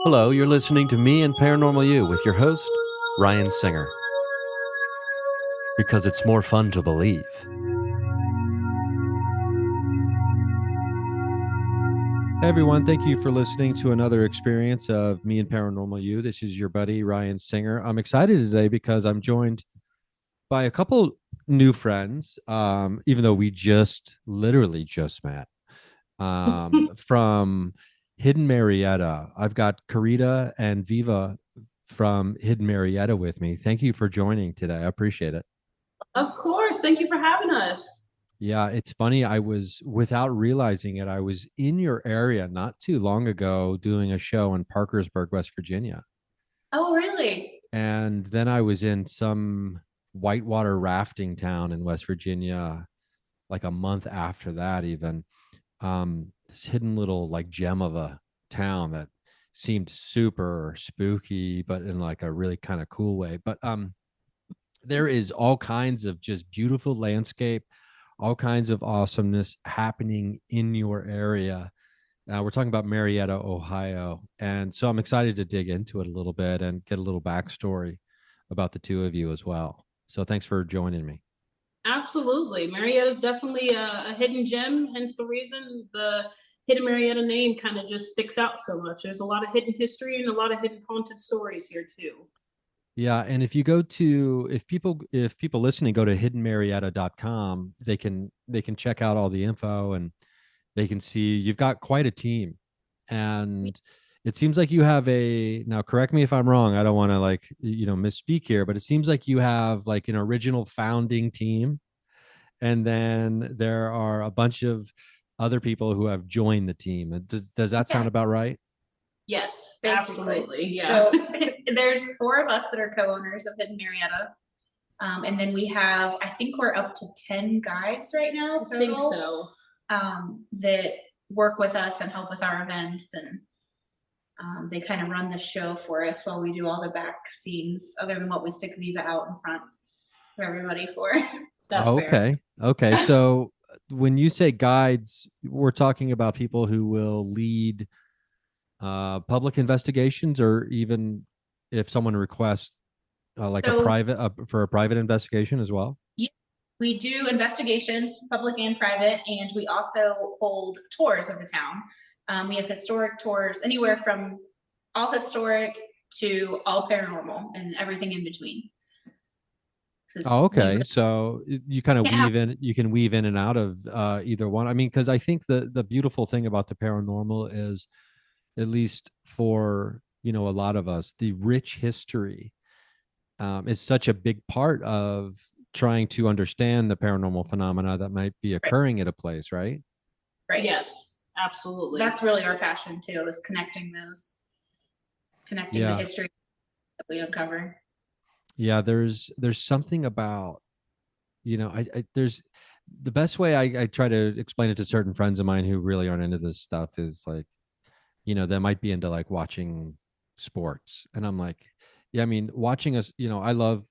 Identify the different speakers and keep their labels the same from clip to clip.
Speaker 1: Hello, you're listening to me and Paranormal U with your host, Ryan Singer. Because it's more fun to believe. Hey everyone, thank you for listening to another experience of me and Paranormal U. This is your buddy, Ryan Singer. I'm excited today because I'm joined by a couple new friends, even though we literally just met, from Hidden Marrietta. I've got Katrita and Viva from Hidden Marrietta with me. Thank you for joining today. I appreciate it.
Speaker 2: Of course. Thank you for having us.
Speaker 1: Yeah, it's funny. Without realizing it, I was in your area not too long ago doing a show in Parkersburg, West Virginia.
Speaker 2: Oh, really?
Speaker 1: And then I was in some whitewater rafting town in West Virginia like a month after that, even. This hidden little like gem of a town that seemed super spooky, but in like a really kind of cool way. But there is all kinds of just beautiful landscape, all kinds of awesomeness happening in your area. We're talking about Marietta, Ohio. And so I'm excited to dig into it a little bit and get a little backstory about the two of you as well. So thanks for joining me.
Speaker 2: Absolutely. Marietta is definitely a hidden gem, hence the reason the Hidden Marietta name kind of just sticks out so much. There's a lot of hidden history and a lot of hidden haunted stories here too.
Speaker 1: Yeah, and if people listening go to hiddenmarietta.com, they can check out all the info and they can see you've got quite a team. And it seems like you have now correct me if I'm wrong, I don't want to misspeak here, but it seems like you have like an original founding team, and then there are a bunch of other people who have joined the team. Does that sound about right?
Speaker 2: Yes,
Speaker 3: Basically.
Speaker 2: absolutely. Yeah.
Speaker 3: So there's four of us that are co-owners of Hidden Marietta. And then we have, I think we're up to 10 guides right now
Speaker 2: I think
Speaker 3: total,
Speaker 2: so.
Speaker 3: that work with us and help with our events. And they kind of run the show for us while we do all the back scenes, other than what we stick Viva out in front for everybody for.
Speaker 2: That's
Speaker 1: Oh,
Speaker 2: fair.
Speaker 1: okay. Okay. So when you say guides, we're talking about people who will lead public investigations, or even if someone requests like a
Speaker 3: So
Speaker 1: private for a private investigation as well.
Speaker 3: yeah, we do investigations, public and private, and we also hold tours of the town. We have historic tours, anywhere from all historic to all paranormal and everything in between.
Speaker 1: Oh, okay.
Speaker 3: We
Speaker 1: So you kind of
Speaker 3: yeah,
Speaker 1: you can weave in and out of either one. I mean, because I think the beautiful thing about the paranormal is, at least for a lot of us, the rich history is such a big part of trying to understand the paranormal phenomena that might be occurring at a place, right?
Speaker 3: right.
Speaker 2: Yes, absolutely.
Speaker 3: That's really our passion too, is connecting the
Speaker 1: Yeah.
Speaker 3: history that we uncover.
Speaker 1: Yeah, there's something about, there's the best way I try to explain it to certain friends of mine who really aren't into this stuff is like, they might be into like watching sports. And I'm like, yeah, I mean, watching us,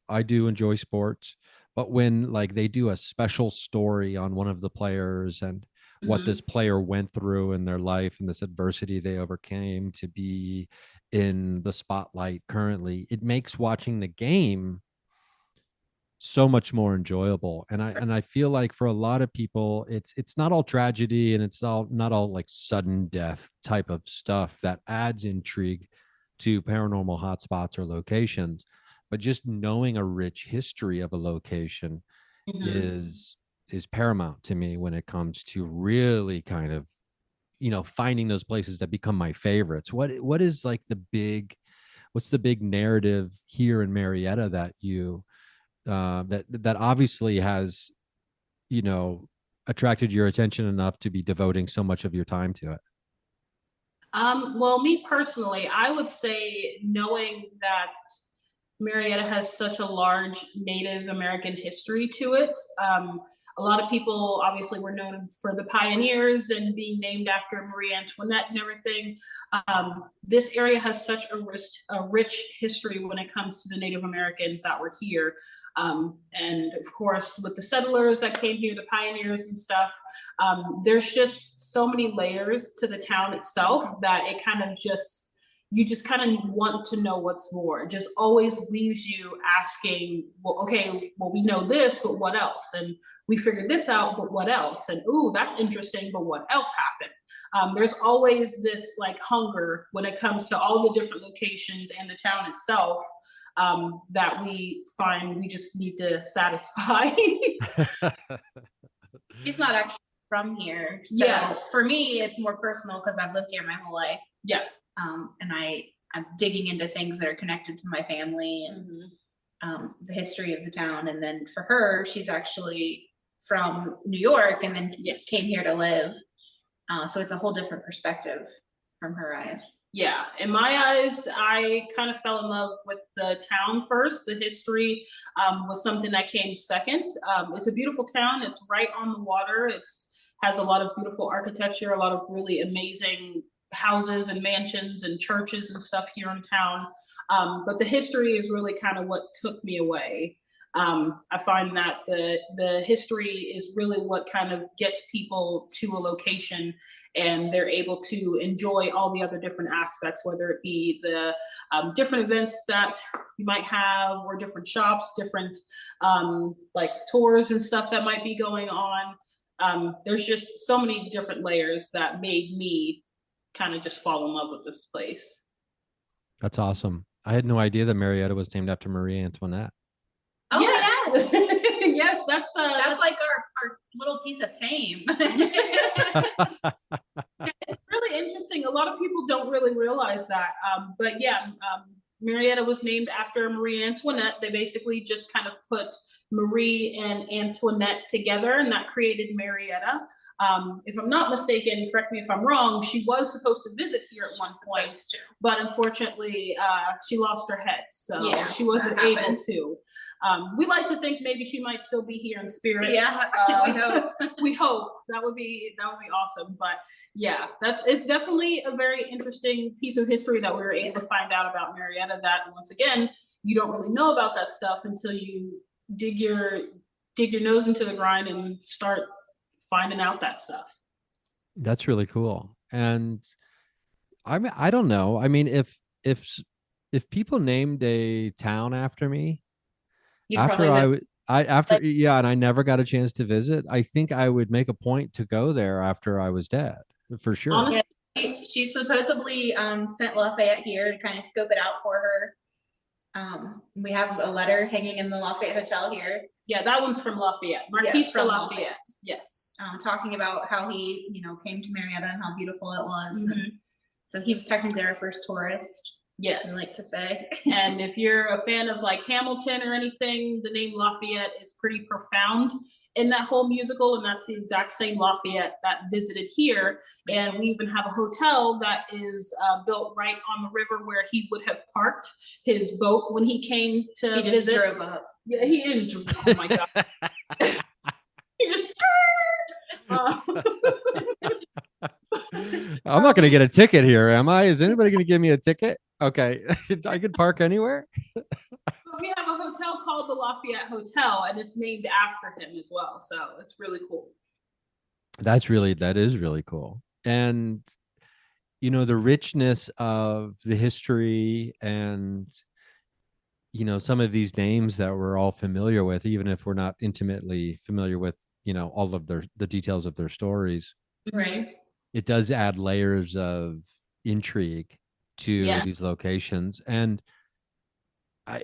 Speaker 1: I do enjoy sports, but when like they do a special story on one of the players and what this
Speaker 2: Mhm.
Speaker 1: player went through in their life and this adversity they overcame to be in the spotlight currently, it makes watching the game so much more enjoyable. And I feel like for a lot of people, it's not all tragedy, and it's not all like sudden death type of stuff that adds intrigue to paranormal hotspots or locations, but just knowing a rich history of a location
Speaker 2: Mhm.
Speaker 1: is paramount to me when it comes to really kind of finding those places that become my favorites. What is like what's the big narrative here in Marietta that that obviously has you know attracted your attention enough to be devoting so much of your time to it?
Speaker 2: Well, me personally, I would say knowing that Marietta has such a large Native American history to it. A lot of people obviously were known for the pioneers and being named after Marie Antoinette and everything. This area has such a rich history when it comes to the Native Americans that were here. And of course, with the settlers that came here, the pioneers and stuff, there's just so many layers to the town itself that it kind of just you just kind of want to know what's more. It just always leaves you asking, well, okay, well, we know this, but what else? And we figured this out, but what else? And ooh, that's interesting, but what else happened? There's always this like hunger when it comes to all the different locations and the town itself, that we find we just need to satisfy.
Speaker 3: She's not actually from here. So
Speaker 2: yes.
Speaker 3: For me, it's more personal because I've lived here my whole life.
Speaker 2: Yeah.
Speaker 3: And I'm digging into things that are connected to my family and the history of the town. And then for her, she's actually from New York and then came here to live. So it's a whole different perspective from her eyes.
Speaker 2: Yeah, in my eyes, I kind of fell in love with the town first. The history was something that came second. It's a beautiful town. It's right on the water. It's has a lot of beautiful architecture, a lot of really amazing houses and mansions and churches and stuff here in town. But the history is really kind of what took me away. I find that the history is really what kind of gets people to a location, and they're able to enjoy all the other different aspects, whether it be the different events that you might have, or different shops, different like tours and stuff that might be going on. There's just so many different layers that made me kind of just fall in love with this place.
Speaker 1: That's awesome. I had no idea that Marietta was named after Marie Antoinette.
Speaker 3: Oh,
Speaker 2: yes. Yes, that's
Speaker 3: like our little piece of fame.
Speaker 2: It's really interesting. A lot of people don't really realize that. But yeah, Marietta was named after Marie Antoinette. They basically just kind of put Marie and Antoinette together, and that created Marietta. If I'm not mistaken, correct me if I'm wrong, she was supposed to visit here at one point, but unfortunately, she lost her head, so she wasn't able to. We like to think maybe she might still be here in spirit.
Speaker 3: Yeah, we hope.
Speaker 2: We hope that would be awesome. But yeah, it's definitely a very interesting piece of history that we were able to find out about Marietta. That once again, you don't really know about that stuff until you dig your nose into the grind and start finding out that stuff.
Speaker 1: That's really cool. And I don't know. I mean, if people named a town after me, and I never got a chance to visit, I think I would make a point to go there after I was dead, for sure.
Speaker 2: Honestly,
Speaker 3: she supposedly sent Lafayette here to kind of scope it out for her. We have a letter hanging in the Lafayette Hotel here.
Speaker 2: Yeah, that one's from Lafayette. Marquis de Lafayette. Yes.
Speaker 3: Talking about how he, came to Marietta and how beautiful it was. And so he was technically our first tourist.
Speaker 2: Yes.
Speaker 3: I like to say.
Speaker 2: And if you're a fan of like Hamilton or anything, the name Lafayette is pretty profound in that whole musical, and that's the exact same Lafayette that visited here. And we even have a hotel that is built right on the river where he would have parked his boat when he came to visit.
Speaker 3: He just drove up.
Speaker 2: Yeah, he didn't. Oh my god. He just.
Speaker 1: I'm not going to get a ticket here, am I? Is anybody going to give me a ticket? Okay, I could park anywhere.
Speaker 2: We have a hotel called the Lafayette Hotel, and it's named after him as well. So it's really cool. That
Speaker 1: is really cool. And the richness of the history, and some of these names that we're all familiar with, even if we're not intimately familiar with all of the details of their stories,
Speaker 2: right?
Speaker 1: It does add layers of intrigue to these locations. And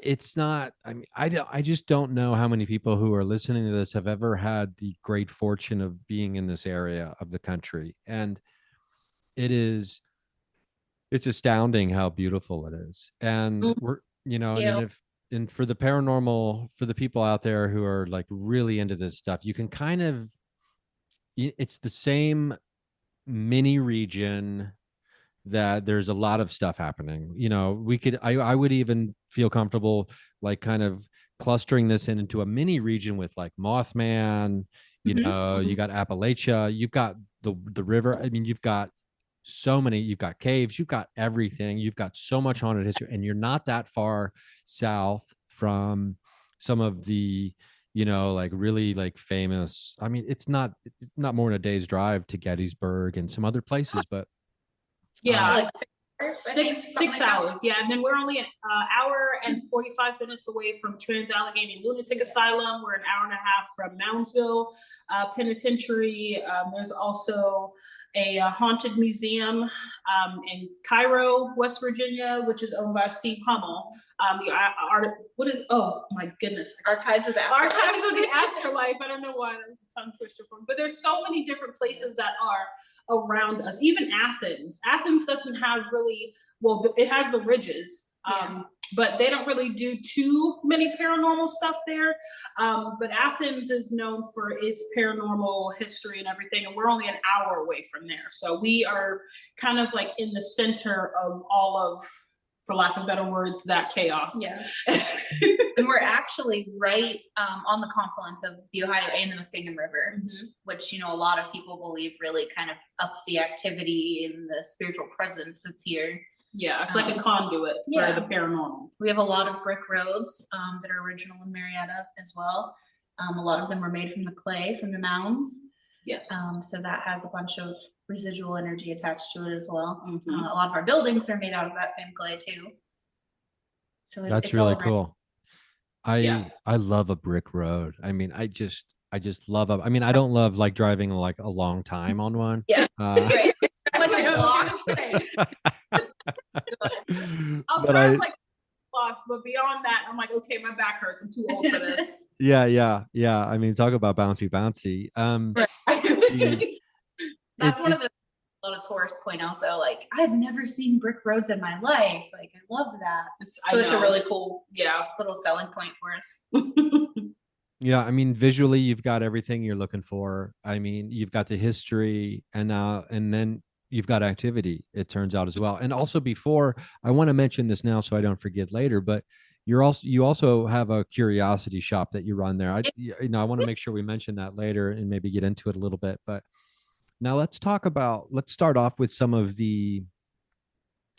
Speaker 1: it's not, I just don't know how many people who are listening to this have ever had the great fortune of being in this area of the country. And it's astounding how beautiful it is. And we're, and for the paranormal, for the people out there who are like really into this stuff, you can kind of, it's the same mini region that there's a lot of stuff happening. I would even feel comfortable like kind of clustering this into a mini region with like Mothman, you got Appalachia, you've got the river. I mean, you've got you've got caves, you've got everything, you've got so much haunted history, and you're not that far south from some of the like really like famous, I mean, it's not more than a day's drive to Gettysburg and some other places, but
Speaker 3: like
Speaker 2: Six hours, yeah. And then we're only an hour and 45 minutes away from Trans-Allegheny Lunatic Asylum. We're an hour and a half from Moundsville Penitentiary. There's also a haunted museum in Cairo, West Virginia, which is owned by Steve Hummel. Oh my goodness.
Speaker 3: Archives of the Afterlife.
Speaker 2: Archives of the Afterlife. I don't know why that was a tongue twister for me, but there's so many different places that are around us. Even Athens. Athens doesn't have really, well, it has the ridges, but they don't really do too many paranormal stuff there. But Athens is known for its paranormal history and everything, and we're only an hour away from there. So we are kind of like in the center of all of, for lack of better words, that chaos.
Speaker 3: Yeah. And we're actually right on the confluence of the Ohio and the Muskingum River, which, you know, a lot of people believe really kind of ups the activity and the spiritual presence that's here.
Speaker 2: Yeah, it's like a conduit for the paranormal.
Speaker 3: We have a lot of brick roads that are original in Marietta as well. A lot of them were made from the clay from the mounds.
Speaker 2: Yes.
Speaker 3: So that has a bunch of residual energy attached to it as well. A lot of our buildings are made out of that same clay too. So
Speaker 1: that's really cool. I love a brick road. I mean, I just love it. I mean, I don't love like driving like a long time on one.
Speaker 3: Yeah.
Speaker 2: Right. Like a block. I'll drive like blocks, but beyond that, I'm like, okay, my back hurts. I'm too old for this.
Speaker 1: Yeah. I mean, talk about bouncy.
Speaker 3: That's one of the a lot of tourists point out though, like, I've never seen brick roads in my life. Like, I love that. It's a really cool, little selling point for us.
Speaker 1: Yeah, I mean, visually, you've got everything you're looking for. I mean, you've got the history, and then you've got activity, it turns out, as well. And also, before, I want to mention this now so I don't forget later, but you also have a curiosity shop that you run there. I want to make sure we mention that later and maybe get into it a little bit. But now let's start off with some of the,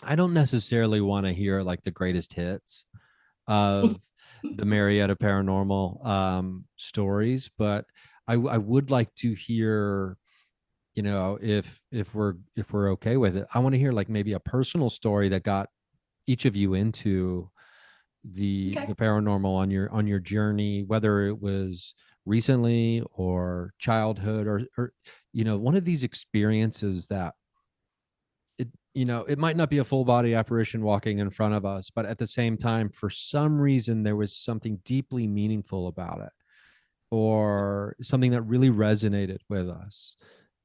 Speaker 1: I don't necessarily want to hear like the greatest hits of the Marietta paranormal stories, but I would like to hear, you know, if we're okay with it, I want to hear like maybe a personal story that got each of you into the paranormal on your journey, whether it was recently or childhood or you know, one of these experiences that it might not be a full body apparition walking in front of us, but at the same time, for some reason, there was something deeply meaningful about it, or something that really resonated with us.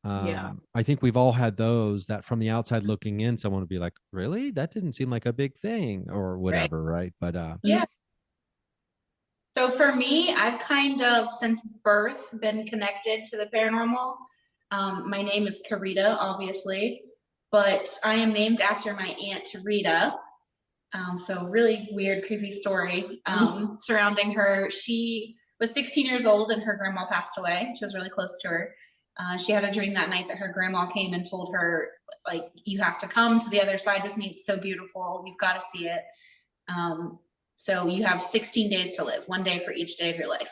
Speaker 1: I think we've all had those that from the outside looking in, someone would be like, really? That didn't seem like a big thing or whatever. Right. But
Speaker 3: so for me, I've kind of since birth been connected to the paranormal. My name is Katrita, obviously, but I am named after my Aunt Rita. So really weird, creepy story surrounding her. She was 16 years old and her grandma passed away. She was really close to her. She had a dream that night that her grandma came and told her, like, you have to come to the other side with me. It's so beautiful. You've got to see it. So you have 16 days to live, one day for each day of your life.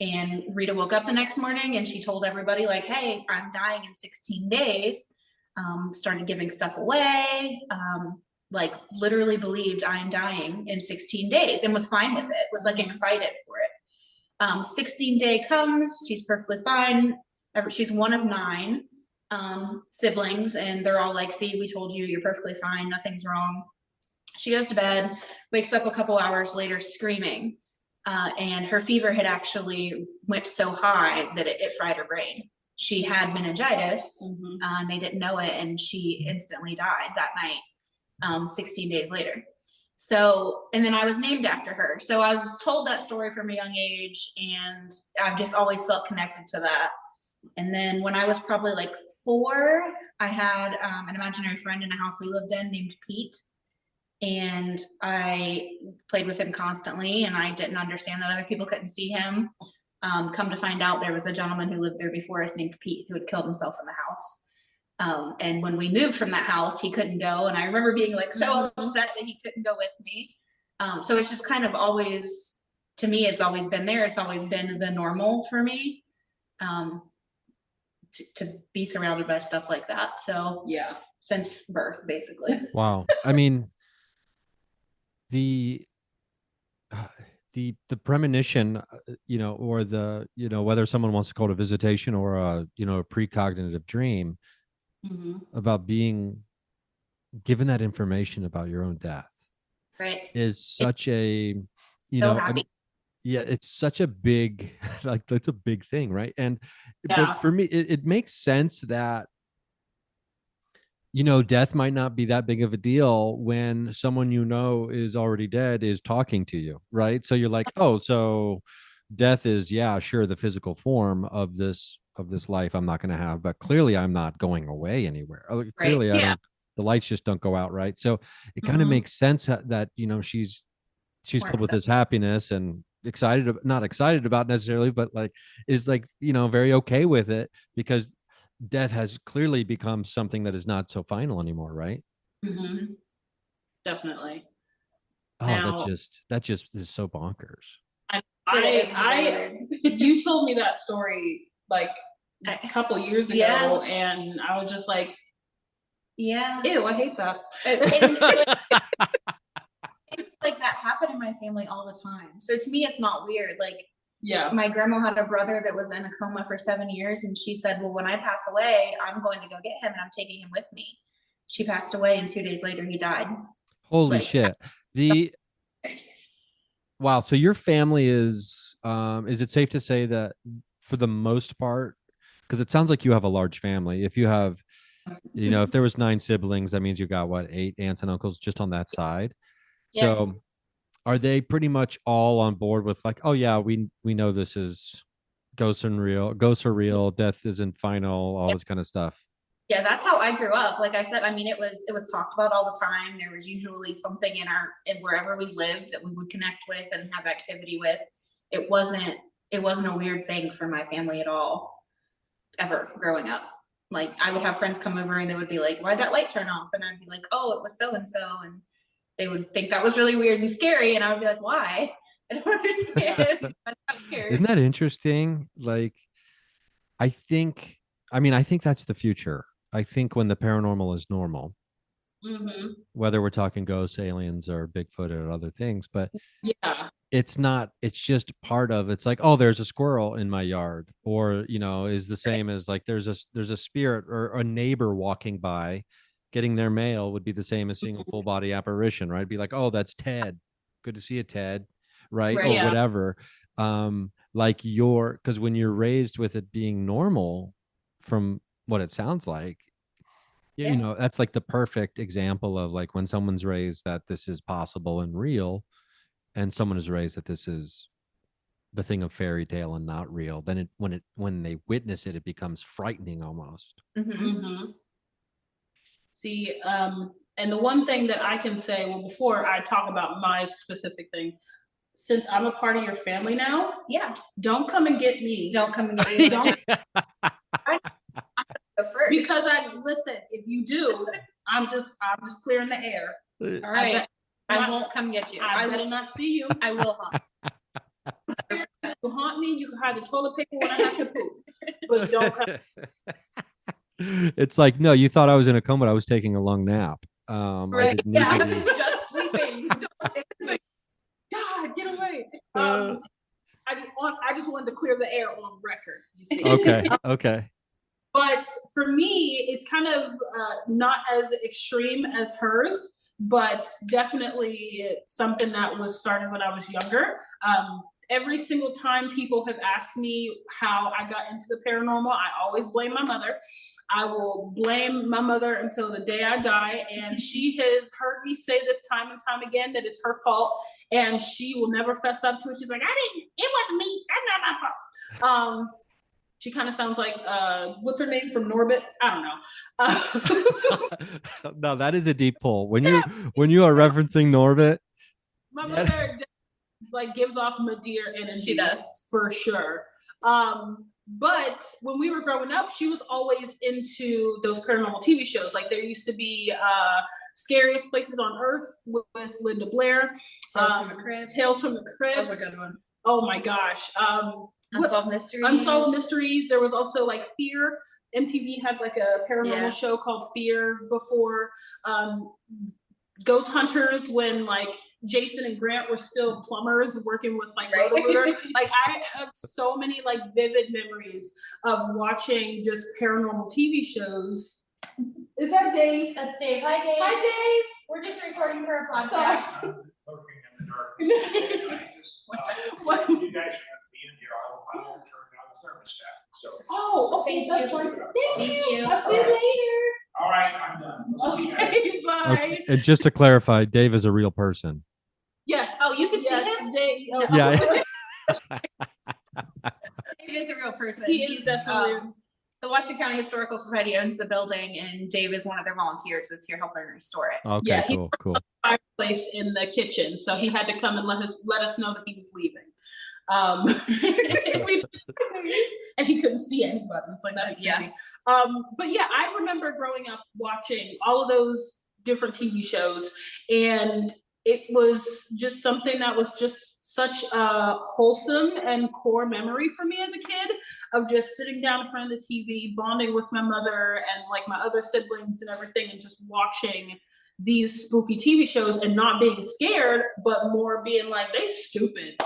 Speaker 3: And Rita woke up the next morning and she told everybody, like, hey, I'm dying in 16 days. Started giving stuff away, like literally believed I'm dying in 16 days and was fine with it, was like excited for it. 16 day comes, she's perfectly fine. She's one of 9 siblings, and they're all like, see, we told you, you're perfectly fine, nothing's wrong. She goes to bed, wakes up a couple hours later screaming, and her fever had actually went so high that it fried her brain. She had meningitis, and they didn't know it, and she instantly died that night, 16 days later. So, and then I was named after her. So I was told that story from a young age, and I've just always felt connected to that. And then when I was probably like 4, I had an imaginary friend in a house we lived in named Pete. And I played with him constantly, and I didn't understand that other people couldn't see him. Come to find out, there was a gentleman who lived there before us named Pete who had killed himself in the house. And when we moved from that house, he couldn't go. And I remember being like so upset that he couldn't go with me. So it's just kind of always, to me, it's always been there. It's always been the normal for me. To be surrounded by stuff like that. So since birth, basically.
Speaker 1: Wow. I mean, the the premonition, or the, whether someone wants to call it a visitation or a, a precognitive dream about being given that information about your own death
Speaker 3: Right.
Speaker 1: is such a, yeah, it's such a big, like, that's a big thing, right? And but for me, it makes sense that, death might not be that big of a deal when someone is already dead is talking to you, right? So you're like, oh, so death is, yeah, sure, the physical form of this life I'm not going to have, but clearly I'm not going away anywhere. Clearly, I don't. The lights just don't go out, right? So it kind of makes sense that she's filled with this happiness and not excited about necessarily, but like is like very okay with it, because death has clearly become something that is not so final anymore, right?
Speaker 2: Definitely.
Speaker 1: Oh, now, that just is so bonkers.
Speaker 2: You told me that story like a couple years ago, and I was just like,
Speaker 3: yeah,
Speaker 2: ew, I hate that.
Speaker 3: It's like that happened in my family all the time. So to me, it's not weird. Like,
Speaker 2: yeah,
Speaker 3: my grandma had a brother that was in a coma for 7 years, and she said, well, when I pass away, I'm going to go get him and I'm taking him with me. She passed away, and 2 days later he died.
Speaker 1: Holy shit. Wow. So your family is it safe to say that for the most part, because it sounds like you have a large family. If you have, if there was 9 siblings, that means you got 8 aunts and uncles just on that side. So are they pretty much all on board with like, oh yeah, we know this is ghosts are real, death isn't final, all this kind of stuff?
Speaker 3: Yeah, that's how I grew up. Like I said, I mean, it was talked about all the time. There was usually something in wherever we lived that we would connect with and have activity with. It wasn't a weird thing for my family at all, ever growing up. Like, I would have friends come over and they would be like, why'd that light turn off? And I'd be like, oh, it was so-and-so. And they would think that was really weird and scary. And I would be like, why? I don't understand.
Speaker 1: Isn't that interesting? Like, I think that's the future. I think when the paranormal is normal, whether we're talking ghosts, aliens, or Bigfoot or other things, but it's not, it's just part of, it's like, oh, there's a squirrel in my yard, or, is the same as like, there's a spirit or a neighbor walking by getting their mail would be the same as seeing a full body apparition, right? It'd be like, oh, that's Ted. Good to see you, Ted. Right. Or whatever. Like because when you're raised with it being normal, from what it sounds like, that's like the perfect example of like when someone's raised that this is possible and real, and someone is raised that this is the thing of fairy tale and not real, then when they witness it, it becomes frightening almost.
Speaker 2: See, and the one thing that I can say, well, before I talk about my specific thing, since I'm a part of your family now, don't come and get me.
Speaker 3: Don't come and get me. Don't.
Speaker 2: Because listen, if you do, I'm just clearing the air.
Speaker 3: All right. I won't come get you.
Speaker 2: I will not see you.
Speaker 3: I will haunt.
Speaker 2: You haunt me, you can hide the toilet paper when I have to poop. But don't come.
Speaker 1: It's like, no, you thought I was in a coma, but I was taking a long nap.
Speaker 3: Right. I was just sleeping.
Speaker 2: God, get away. I just wanted to clear the air on record. You see?
Speaker 1: Okay.
Speaker 2: But for me, it's kind of not as extreme as hers, but definitely something that was started when I was younger. Every single time people have asked me how I got into the paranormal, I always blame my mother. I will blame my mother until the day I die. And she has heard me say this time and time again, that it's her fault. And she will never fess up to it. She's like, it wasn't me. That's not my fault. She kind of sounds like, what's her name from Norbit? I
Speaker 1: don't know. No, that is a deep pull. When you are referencing Norbit.
Speaker 2: My mother like gives off Madeira energy.
Speaker 3: She does.
Speaker 2: For sure. But when we were growing up, she was always into those paranormal TV shows. Like there used to be Scariest Places on Earth with Linda Blair.
Speaker 3: Tales from the Crypt.
Speaker 2: Tales from the Crypt.
Speaker 3: That was a good one.
Speaker 2: Oh my gosh.
Speaker 3: Unsolved Mysteries.
Speaker 2: Unsolved Mysteries. There was also like Fear MTV had like a paranormal show called Fear before. Ghost Hunters, when like Jason and Grant were still plumbers working with like Roto-Rooter. Like I have so many like vivid memories of watching just paranormal TV shows. Is that Dave?
Speaker 3: That's Dave. Hi, Dave.
Speaker 2: Hi, Dave.
Speaker 3: We're just recording for a podcast.
Speaker 4: I'm poking in the dark. I just,
Speaker 2: What?
Speaker 4: you guys have to be in here. I will turn down the thermostat. So.
Speaker 2: Oh, okay.
Speaker 3: Thank
Speaker 2: That's
Speaker 3: you.
Speaker 2: fine.
Speaker 3: Thank you.
Speaker 2: I'll see you later.
Speaker 4: All right, I'm done. We'll see you guys.
Speaker 2: Okay, bye.
Speaker 1: Okay. And just to clarify, Dave is a real person.
Speaker 2: Yes.
Speaker 3: Oh, you can see
Speaker 2: yes,
Speaker 3: him?
Speaker 2: Dave. Oh,
Speaker 1: Yeah.
Speaker 3: Dave is a real person.
Speaker 2: He is definitely.
Speaker 3: The Washington County Historical Society owns the building, and Dave is one of their volunteers that's here helping restore it.
Speaker 1: Okay,
Speaker 2: Yeah,
Speaker 1: cool.
Speaker 2: Fireplace in the kitchen, so he had to come and let us know that he was leaving. And he couldn't see any buttons, like that.
Speaker 3: Yeah.
Speaker 2: But yeah, I remember growing up watching all of those different TV shows, and it was just something that was just such a wholesome and core memory for me as a kid, of just sitting down in front of the TV, bonding with my mother and like my other siblings and everything, and just watching these spooky TV shows and not being scared, but more being like, they stupid.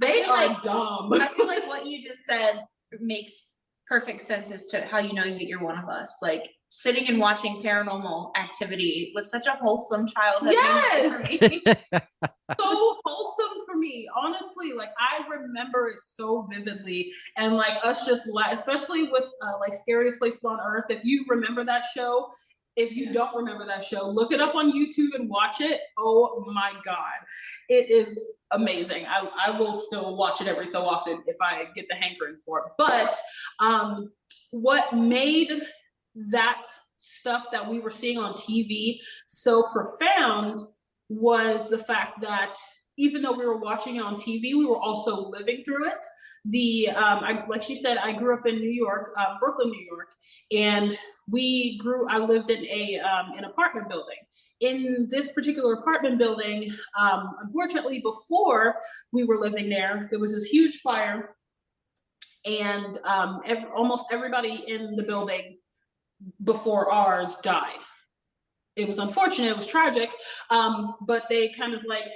Speaker 2: They are
Speaker 3: like,
Speaker 2: dumb.
Speaker 3: I feel like what you just said makes perfect sense as to how you know that you're one of us. Like, sitting and watching Paranormal Activity was such a wholesome childhood.
Speaker 2: Yes.
Speaker 3: For me.
Speaker 2: So wholesome for me, honestly. Like, I remember it so vividly, and like us just especially with like Scariest Places on Earth. If you remember that show, if you don't remember that show, look it up on YouTube and watch it. Oh my God, it is amazing. I will still watch it every so often if I get the hankering for it. But what made that stuff that we were seeing on TV so profound was the fact that even though we were watching it on TV, we were also living through it. Like she said, I grew up in New York, Brooklyn, New York, and I lived in an apartment building. In this particular apartment building, unfortunately, before we were living there was this huge fire, and almost everybody in the building before ours died. It was unfortunate, it was tragic, but they kind of like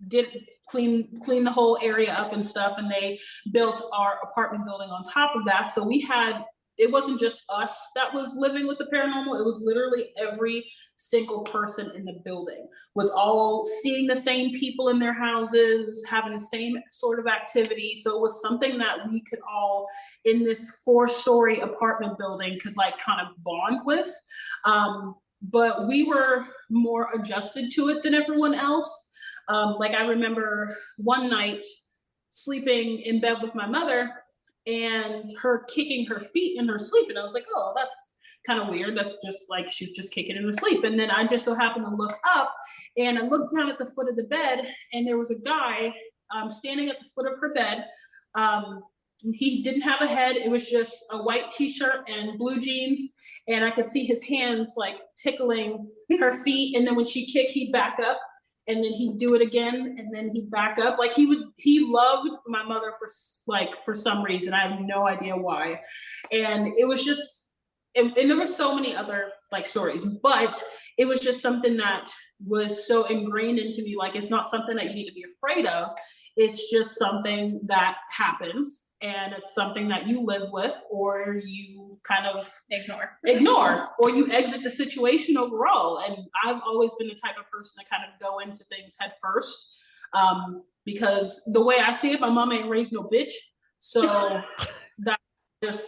Speaker 2: did clean the whole area up and stuff, and they built our apartment building on top of that. So it wasn't just us that was living with the paranormal, it was literally every single person in the building was all seeing the same people in their houses, having the same sort of activity. So it was something that we could all, in this 4-story apartment building, could like kind of bond with. But we were more adjusted to it than everyone else. Like, I remember one night sleeping in bed with my mother and her kicking her feet in her sleep. And I was like, oh, that's kind of weird. That's just like, she's just kicking in her sleep. And then I just so happened to look up, and I looked down at the foot of the bed, and there was a guy standing at the foot of her bed. He didn't have a head. It was just a white t-shirt and blue jeans. And I could see his hands like tickling her feet. And then when she kicked, he'd back up, and then he'd do it again, and then he'd back up. Like, he loved my mother for some reason. I have no idea why. And it was just, and there were so many other like stories, but it was just something that was so ingrained into me. Like, it's not something that you need to be afraid of. It's just something that happens, and it's something that you live with, or you kind of ignore, or you exit the situation overall. And I've always been the type of person to kind of go into things head first, because the way I see it, my mom ain't raised no bitch. So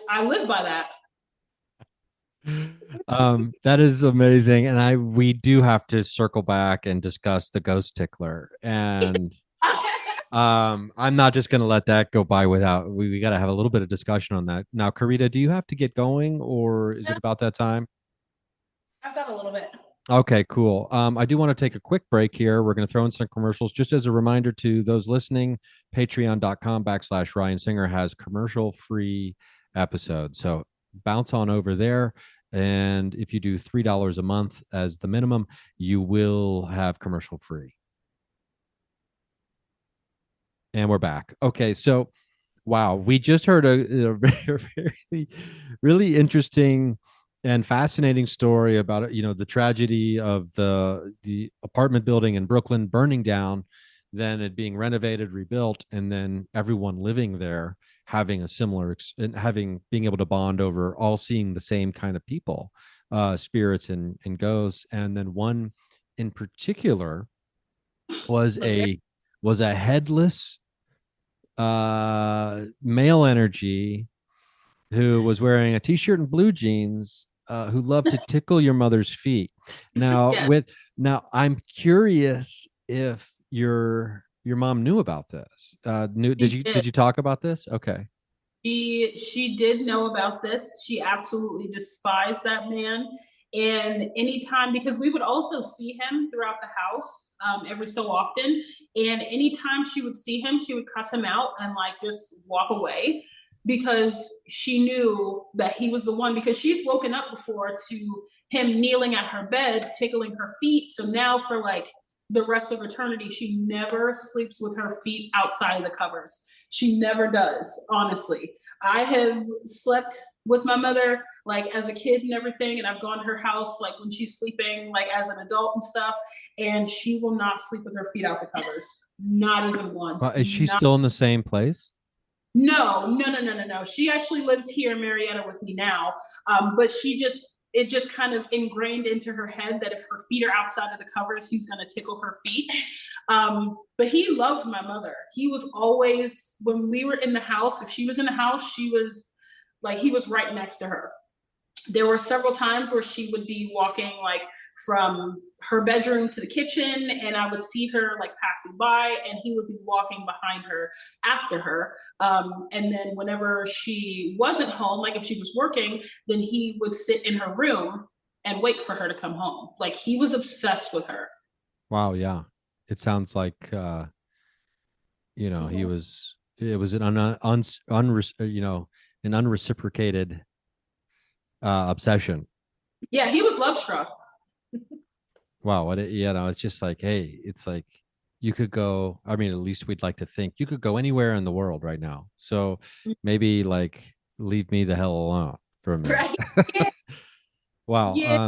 Speaker 2: I live by that.
Speaker 1: That is amazing. And we do have to circle back and discuss the ghost tickler. And I'm not just going to let that go by without, we got to have a little bit of discussion on that. Now, Katrita, do you have to get going, or is it about that time?
Speaker 3: I've got a little bit.
Speaker 1: Okay, cool. I do want to take a quick break here. We're going to throw in some commercials. Just as a reminder to those listening, patreon.com/Ryan Singer has commercial-free episodes. So bounce on over there. And if you do $3 a month as the minimum, you will have commercial-free. And we're back. Okay, so Wow, we just heard a very, really interesting and fascinating story about the tragedy of the apartment building in Brooklyn burning down, then it being renovated, rebuilt, and then everyone living there having a similar and having being able to bond over all seeing the same kind of people, spirits and ghosts, and then one in particular was
Speaker 3: Was there?
Speaker 1: a headless male energy who was wearing a t-shirt and blue jeans, who loved to tickle your mother's feet. Now,
Speaker 2: Yeah,
Speaker 1: I'm curious if your mom knew about this. Did
Speaker 2: she
Speaker 1: you
Speaker 2: did.
Speaker 1: talk about this? Okay.
Speaker 2: She did know about this. She absolutely despised that man. And anytime, because we would also see him throughout the house, every so often. And anytime she would see him, she would cuss him out and like just walk away because she knew that he was the one. Because she's woken up before to him kneeling at her bed, tickling her feet. So now for like the rest of eternity, she never sleeps with her feet outside of the covers. She never does, honestly. I have slept with my mother like as a kid and everything, and I've gone to her house like when she's sleeping, like as an adult and stuff, and she will not sleep with her feet out the covers. Not even once.
Speaker 1: Is she
Speaker 2: Not
Speaker 1: still in the same place?
Speaker 2: no, no, no, no, no, no. She actually lives here in Marietta with me now. But it just kind of ingrained into her head that if her feet are outside of the covers, he's gonna tickle her feet. But he loved my mother. He was always, when we were in the house, if she was in the house, she was like, he was right next to her. There were several times where she would be walking like from her bedroom to the kitchen, and I would see her like passing by, and he would be walking behind her after her. And then whenever she wasn't home, like if she was working, then he would sit in her room and wait for her to come home. Like he was obsessed with her.
Speaker 1: Wow, yeah. It sounds like he was it was an an unreciprocated obsession.
Speaker 2: Yeah, he was love struck.
Speaker 1: Wow, it's just like, hey, it's like you could go. I mean, at least we'd like to think you could go anywhere in the world right now. So maybe like leave me the hell alone for a minute.
Speaker 3: Right.
Speaker 2: Yeah,
Speaker 1: Wow.
Speaker 2: yeah.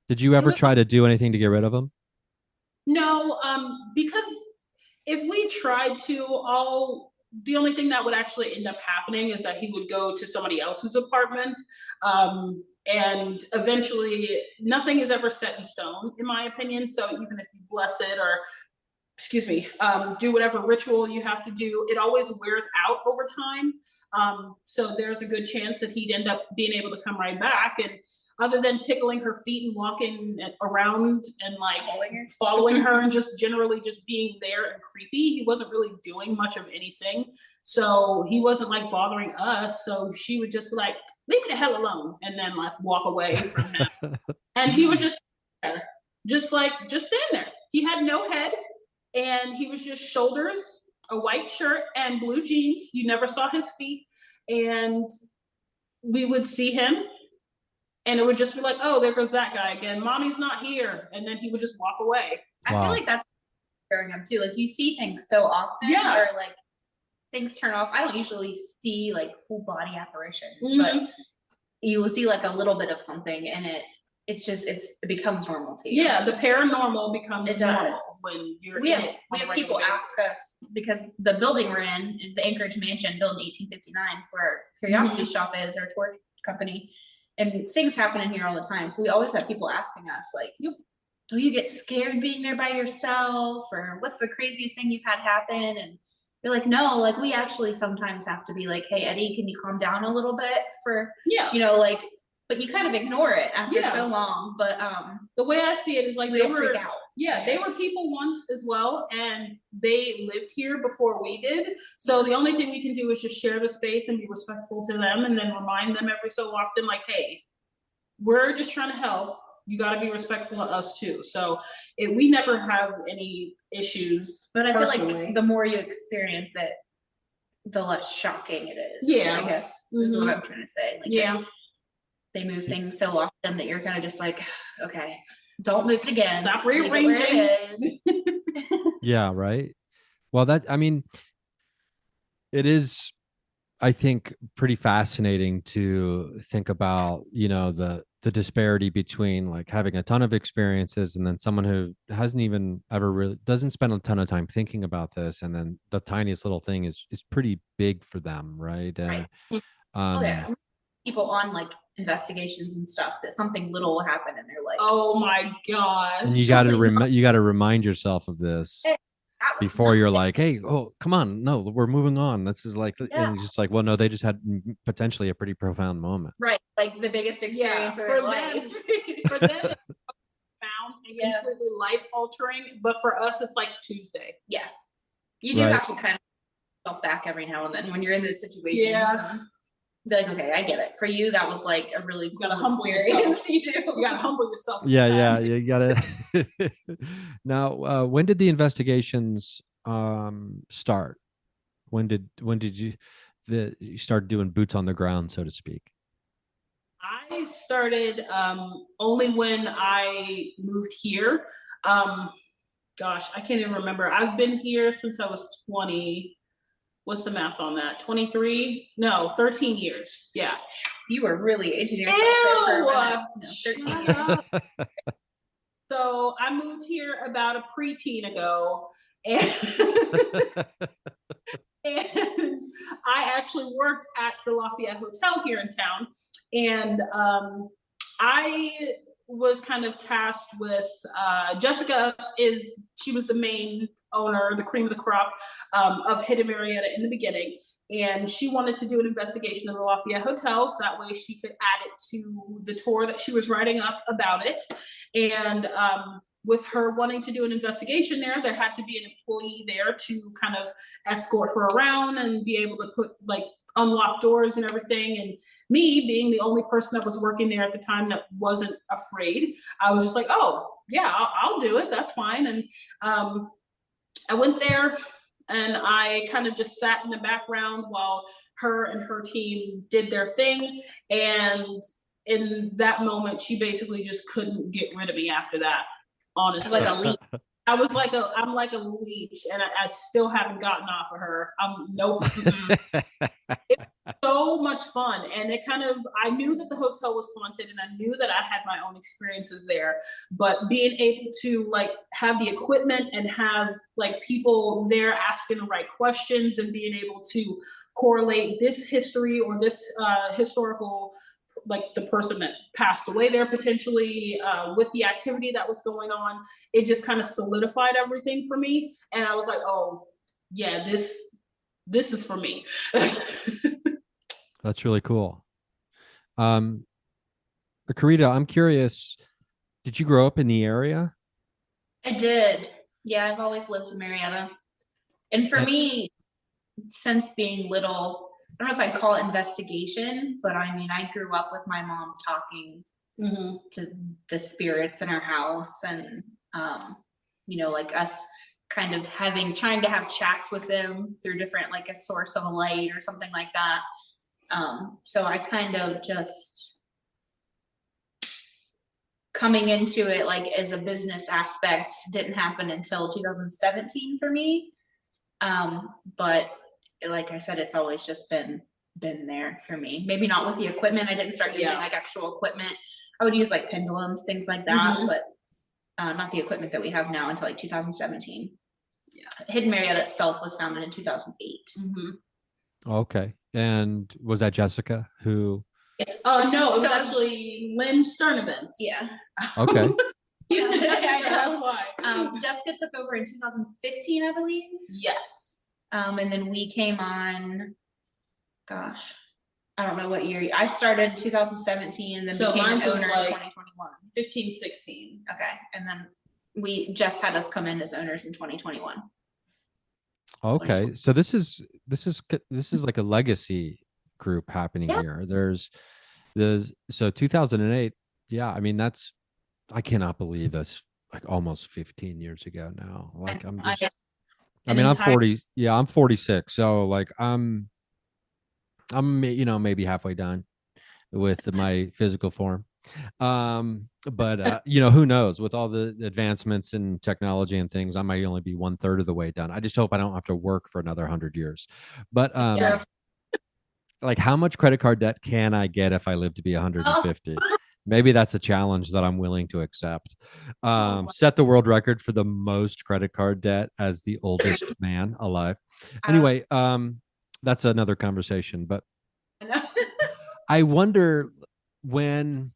Speaker 1: Did you ever try to do anything to get rid of him?
Speaker 2: No, because if we tried to, all the only thing that would actually end up happening is that he would go to somebody else's apartment. And eventually, nothing is ever set in stone, in my opinion. So even if you bless it or, excuse me, do whatever ritual you have to do, it always wears out over time. So there's a good chance that he'd end up being able to come right back. And other than tickling her feet and walking around and like following her and just generally just being there and creepy, he wasn't really doing much of anything. So he wasn't like bothering us. So she would just be like, leave me the hell alone, and then like walk away from him. And he would just there, just stand there. He had no head, and he was just shoulders, a white shirt, and blue jeans. You never saw his feet. And we would see him, and it would just be like, oh, there goes that guy again. Mommy's not here. And then he would just walk away.
Speaker 3: I
Speaker 1: Wow.
Speaker 3: feel like that's growing up too. Like you see things so often,
Speaker 2: Yeah.
Speaker 3: or like things turn off. I don't usually see like full body apparitions,
Speaker 2: Mhm.
Speaker 3: but you will see like a little bit of something, and it becomes normal to you.
Speaker 2: Yeah, the paranormal becomes
Speaker 3: It
Speaker 2: normal
Speaker 3: does.
Speaker 2: when you're
Speaker 3: We
Speaker 2: in
Speaker 3: have
Speaker 2: it.
Speaker 3: we
Speaker 2: on a
Speaker 3: have people
Speaker 2: regular
Speaker 3: ask
Speaker 2: basis.
Speaker 3: us, because the building we're in is the Anchorage Mansion, built in 1859. It's where our Curiosity Shop is, our tour company, and things happen in here all the time. So we always have people asking us like, do you get scared being there by yourself, or what's the craziest thing you've had happen? And we're like, no, like we actually sometimes have to be like, hey Eddie, can you calm down a little bit for,
Speaker 2: Yeah.
Speaker 3: like, but you kind of ignore it after so long. But
Speaker 2: the way I see it is like
Speaker 3: we don't freak out.
Speaker 2: Yeah, they were people once as well, and they lived here before we did. So the only thing we can do is just share the space and be respectful to them, and then remind them every so often, like, hey, we're just trying to help. You got to be respectful of us too. So we never have any issues.
Speaker 3: But I feel
Speaker 2: personally.
Speaker 3: like the more you experience it, the less shocking it is.
Speaker 2: Yeah.
Speaker 3: I guess is what I'm trying to say. Like,
Speaker 2: yeah.
Speaker 3: They move things so often that you're kind of just like, okay, don't move it again.
Speaker 2: Stop
Speaker 3: Leave it
Speaker 2: rearranging.
Speaker 3: where it is.
Speaker 1: Yeah, right. Well, I mean, it is I think pretty fascinating to think about, the disparity between like having a ton of experiences and then someone who hasn't even ever really doesn't spend a ton of time thinking about this, and then the tiniest little thing is pretty big for them, right? And
Speaker 3: Right. Oh
Speaker 1: um
Speaker 3: yeah, people on like investigations and stuff that something little will happen and they're like,
Speaker 2: Oh my
Speaker 1: and you
Speaker 2: gosh.
Speaker 1: got to
Speaker 3: Something
Speaker 1: you got to remind yourself of this
Speaker 3: "Hey, that was
Speaker 1: before you're
Speaker 3: nothing."
Speaker 1: like, hey, oh, come on, no, we're moving on. This is like, and
Speaker 3: Yeah,
Speaker 1: it's just like, well, no, they just had potentially a pretty profound moment.
Speaker 3: right. Like the biggest experience of their life.
Speaker 2: For them, it's profound and
Speaker 3: Yeah.
Speaker 2: completely life altering. But for us, it's like Tuesday.
Speaker 3: Yeah. You do
Speaker 1: Right.
Speaker 3: have to kind of yourself back every now and then when you're in those situations.
Speaker 2: Yeah.
Speaker 3: And be like, okay, I get it. For you, that was like a really cool
Speaker 2: gotta humble
Speaker 3: experience.
Speaker 2: yourself.
Speaker 3: You do.
Speaker 2: You gotta humble yourself
Speaker 1: Yeah,
Speaker 2: sometimes.
Speaker 1: you gotta. Now, when did the investigations start? When did you start doing boots on the ground, so to speak?
Speaker 2: I started only when I moved here. Um, gosh, I can't even remember. I've been here since I was 20. What's the math on that? 23? No, 13 years. Yeah.
Speaker 3: You were really aging yourself there for a minute. No, 13
Speaker 2: Shut
Speaker 3: years.
Speaker 2: up. So I moved here about a preteen ago, and and I actually worked at the Lafayette Hotel here in town, and I was kind of tasked with Jessica. She was the main owner, the cream of the crop of Hidden Marrietta in the beginning, and she wanted to do an investigation of the Lafayette Hotel, so that way she could add it to the tour that she was writing up about it. And with her wanting to do an investigation there had to be an employee there to kind of escort her around and be able to put like unlock doors and everything. And me being the only person that was working there at the time that wasn't afraid, I was just like, oh yeah, I'll do it, that's fine. And I went there and I kind of just sat in the background while her and her team did their thing. And in that moment, she basically just couldn't get rid of me after that. Honestly,
Speaker 3: Like a leap.
Speaker 2: I'm like a leech, and I still haven't gotten off of her. Nope. So much fun, and I knew that the hotel was haunted, and I knew that I had my own experiences there, but being able to like have the equipment and have like people there asking the right questions and being able to correlate this history or this historical, like the person that passed away there potentially with the activity that was going on, it just kind of solidified everything for me, and I was like, oh yeah, this is for me.
Speaker 1: That's really cool. Katrita, I'm curious, did you grow up in the area?
Speaker 3: I did. Yeah, I've always lived in Marietta. And for me, since being little, I don't know if I'd call it investigations, but I mean, I grew up with my mom talking to the spirits in our house, and like us kind of trying to have chats with them through different, like a source of a light or something like that. So I kind of just coming into it like as a business aspect didn't happen until 2017 for me. But like I said, it's always just been there for me. Maybe not with the equipment. I didn't start using like actual equipment. I would use like pendulums, things like that, but not the equipment that we have now until like 2017. Yeah. Hidden Marrietta itself was founded in 2008.
Speaker 1: Okay. And was that Jessica who?
Speaker 2: Oh no, it was actually Lynn Sternevent.
Speaker 3: Yeah.
Speaker 1: Okay.
Speaker 2: That's why.
Speaker 3: Jessica took over in 2015, I believe.
Speaker 2: Yes.
Speaker 3: And then we came on, gosh, I don't know what year. I started 2017 and then became an owner in 2021.
Speaker 2: 15, 16.
Speaker 3: Okay. And then we just had us come in as owners in 2021.
Speaker 1: Okay. So this is like a legacy group happening here. There's so 2008. Yeah. I mean, I cannot believe that's like almost 15 years ago now. Like I'm 40. Yeah, I'm 46. So like I'm maybe halfway done with my physical form. But who knows, with all the advancements in technology and things, I might only be 1/3 of the way done. I just hope I don't have to work for another 100 years. But
Speaker 2: Yes.
Speaker 1: like how much credit card debt can I get if I live to be 150? Maybe that's a challenge that I'm willing to accept. Set the world record for the most credit card debt as the oldest man alive. Anyway, that's another conversation. But I wonder when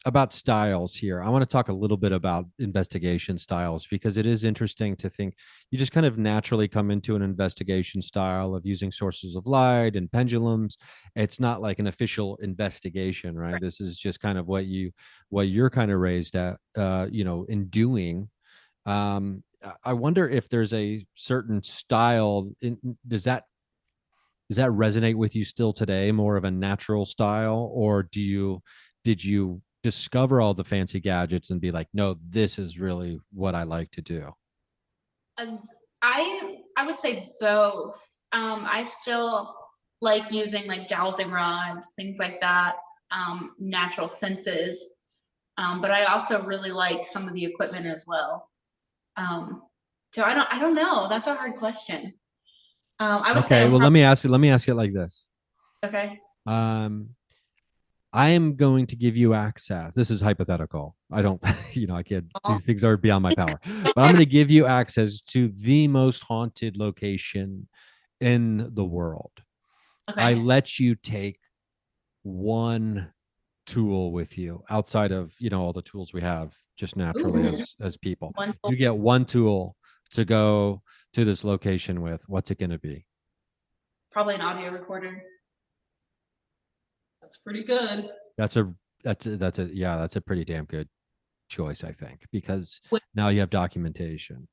Speaker 1: about styles here. I want to talk a little bit about investigation styles because it is interesting to think you just kind of naturally come into an investigation style of using sources of light and pendulums. It's not like an official investigation, right? This is just kind of what you're kind of raised at, in doing. I wonder if there's a certain style. Does that resonate with you still today, more of a natural style, or did you discover all the fancy gadgets and be like, no, this is really what I like to do?
Speaker 3: I would say both. I still like using like dowsing rods, things like that, natural senses. But I also really like some of the equipment as well. So I don't know. That's a hard question. I would say
Speaker 1: well, let me ask it like this.
Speaker 3: Okay.
Speaker 1: I am going to give you access. This is hypothetical. I don't, I can't, these things are beyond my power, but I'm going to give you access to the most haunted location in the world. Okay. I let you take one tool with you outside of, all the tools we have just naturally as people. You get one tool to go to this location with. What's it going to be?
Speaker 3: Probably an audio recorder.
Speaker 2: That's pretty good.
Speaker 1: That's a pretty damn good choice, I think, because now you have documentation.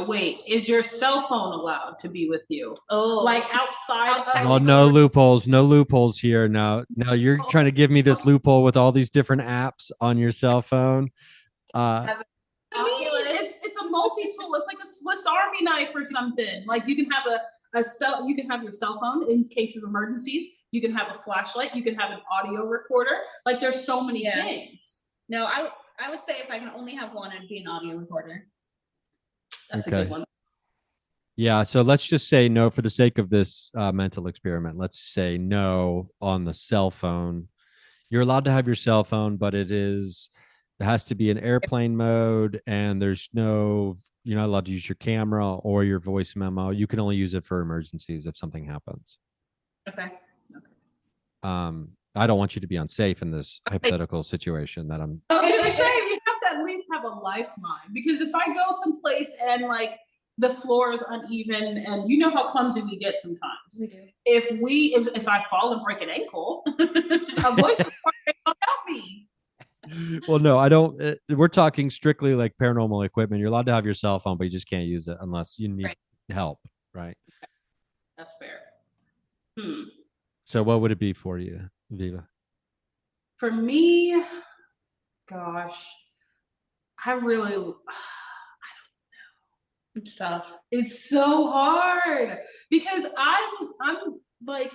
Speaker 2: Wait, is your cell phone allowed to be with you? Oh, like outside?
Speaker 1: Well, no loopholes here. Now you're trying to give me this loophole with all these different apps on your cell phone.
Speaker 2: It's a multi-tool. It's like a Swiss Army knife or something. Like you can have you can have your cell phone in case of emergencies. You can have a flashlight. You can have an audio recorder. Like there's so many things.
Speaker 3: No, I would say if I can only have one, it'd be an audio recorder.
Speaker 2: That's a good one.
Speaker 1: Yeah. So let's just say no for the sake of this mental experiment. Let's say no on the cell phone. You're allowed to have your cell phone, but it has to be in airplane mode, and you're not allowed to use your camera or your voice memo. You can only use it for emergencies if something happens.
Speaker 3: Okay.
Speaker 1: I don't want you to be unsafe in this hypothetical situation that I'm.
Speaker 2: I was gonna say you have to at least have a lifeline, because if I go someplace and like the floor is uneven, and you know how clumsy we get sometimes.
Speaker 3: We do.
Speaker 2: If I fall and break an ankle, a voice recorder will help me.
Speaker 1: Well, no, I don't. We're talking strictly like paranormal equipment. You're allowed to have your cell phone, but you just can't use it unless you need help, right?
Speaker 2: That's fair.
Speaker 1: So what would it be for you, Viva?
Speaker 2: For me, gosh, I don't know.
Speaker 3: It's tough.
Speaker 2: It's so hard because I'm like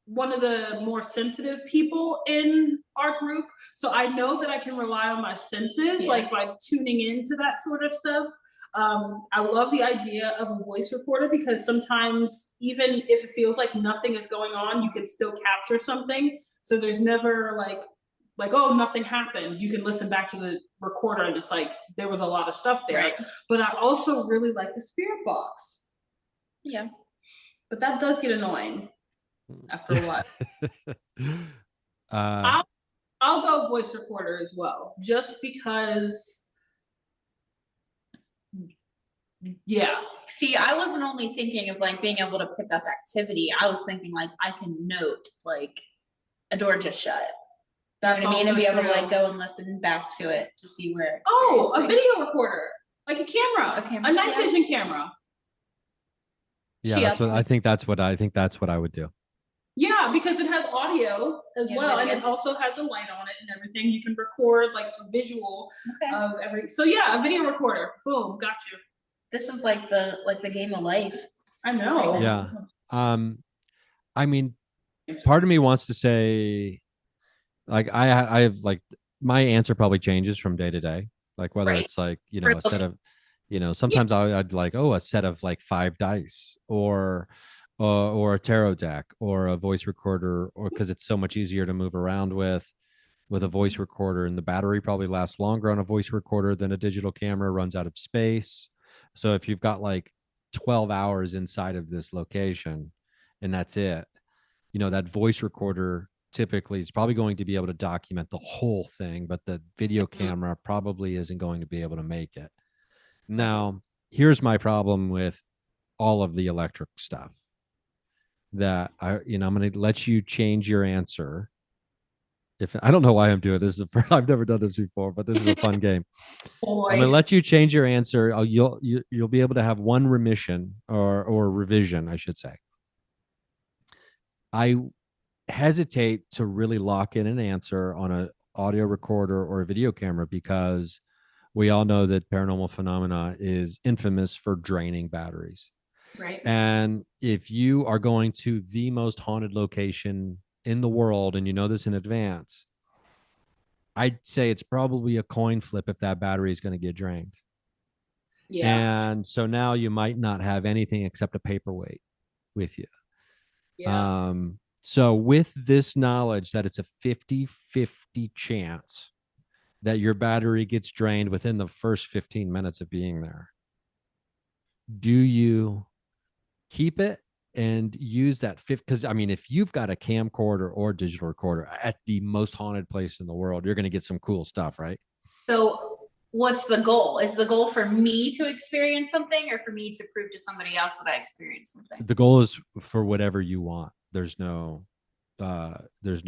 Speaker 2: one of the more sensitive people in our group. So I know that I can rely on my senses, like by tuning into that sort of stuff. I love the idea of a voice recorder because sometimes even if it feels like nothing is going on, you can still capture something. So there's never like, oh, nothing happened. You can listen back to the recorder and it's like, there was a lot of stuff there. Right. But I also really like the spirit box.
Speaker 3: Yeah.
Speaker 2: But that does get annoying after a while. I'll go voice recorder as well, just because. Yeah.
Speaker 3: See, I wasn't only thinking of like being able to pick up activity. I was thinking like I can note like a door just shut.
Speaker 2: That's
Speaker 3: what I mean, and be able to like go and listen back to it to see where.
Speaker 2: A video recorder, like a camera, a night vision camera.
Speaker 1: Yeah, that's what I think. That's what I would do.
Speaker 2: Yeah, because it has audio as well, and it also has a light on it and everything. You can record like a visual of every. So yeah, a video recorder. Boom, got you.
Speaker 3: This is like the game of life.
Speaker 2: I know.
Speaker 1: Yeah. I mean, part of me wants to say, like, I have like my answer probably changes from day to day. Like whether it's like, a set of, sometimes I'd like, a set of like 5 dice, or or a tarot deck or a voice recorder, or because it's so much easier to move around with a voice recorder, and the battery probably lasts longer on a voice recorder than a digital camera, runs out of space. So if you've got like 12 hours inside of this location and that's it, that voice recorder typically is probably going to be able to document the whole thing, but the video camera probably isn't going to be able to make it. Now, here's my problem with all of the electric stuff that I'm going to let you change your answer. If I don't know why I'm doing this, I've never done this before, but this is a fun game.
Speaker 2: Boy.
Speaker 1: I'm gonna let you change your answer. You'll be able to have one remission or revision, I should say. I hesitate to really lock in an answer on an audio recorder or a video camera because we all know that paranormal phenomena is infamous for draining batteries.
Speaker 3: Right.
Speaker 1: And if you are going to the most haunted location in the world, and you know this in advance, I'd say it's probably a coin flip if that battery is going to get drained.
Speaker 2: Yeah.
Speaker 1: And so now you might not have anything except a paperweight with you.
Speaker 2: Yeah.
Speaker 1: So with this knowledge that it's a 50-50 chance that your battery gets drained within the first 15 minutes of being there, do you keep it and use that because if you've got a camcorder or digital recorder at the most haunted place in the world, you're going to get some cool stuff, right?
Speaker 3: So what's the goal? Is the goal for me to experience something or for me to prove to somebody else that I experienced something?
Speaker 1: The goal is for whatever you want. There's no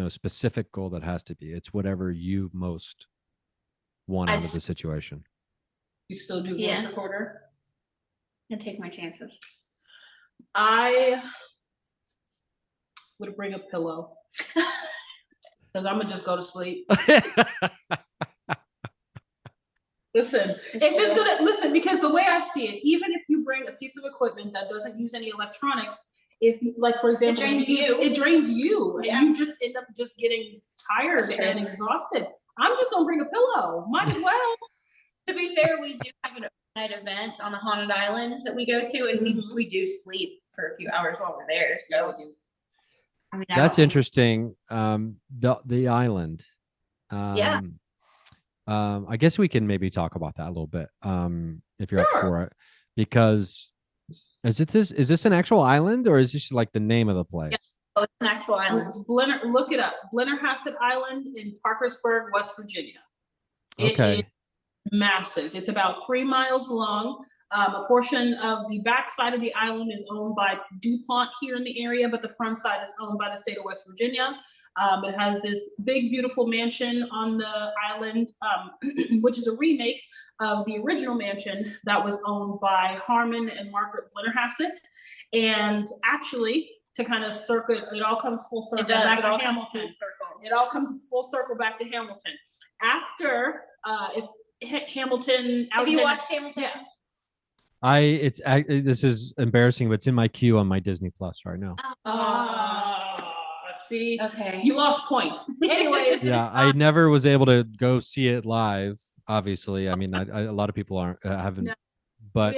Speaker 1: specific goal that has to be. It's whatever you most want out of the situation.
Speaker 2: You still do voice recorder?
Speaker 3: And take my chances.
Speaker 2: I would bring a pillow because I'm gonna just go to sleep. Listen, because the way I see it, even if you bring a piece of equipment that doesn't use any electronics, for example, it drains you,
Speaker 3: Yeah.
Speaker 2: and you just end up just getting tired and exhausted. I'm just gonna bring a pillow. Might as well.
Speaker 3: To be fair, we do have an overnight event on the haunted island that we go to, and we do sleep for a few hours while we're there. So,
Speaker 1: That's interesting. The island. I guess we can maybe talk about that a little bit, if you're up for it, because is this an actual island or is this like the name of the place?
Speaker 3: Yeah. Oh, it's an actual island.
Speaker 2: Look it up. Blennerhassett Island in Parkersburg, West Virginia.
Speaker 1: Okay.
Speaker 2: It is massive. It's about 3 miles long. A portion of the back side of the island is owned by DuPont here in the area, but the front side is owned by the state of West Virginia. It has this big, beautiful mansion on the island, which is a remake of the original mansion that was owned by Harmon and Margaret Blennerhassett. And actually, to kind of it all comes full circle back to Hamilton. It all comes full circle back to Hamilton. After, Hamilton.
Speaker 3: Have you watched Hamilton?
Speaker 2: Yeah.
Speaker 1: This is embarrassing, but it's in my queue on my Disney Plus right now.
Speaker 2: See,
Speaker 3: okay,
Speaker 2: you lost points. Anyways,
Speaker 1: yeah, I never was able to go see it live. Obviously, a lot of people haven't, but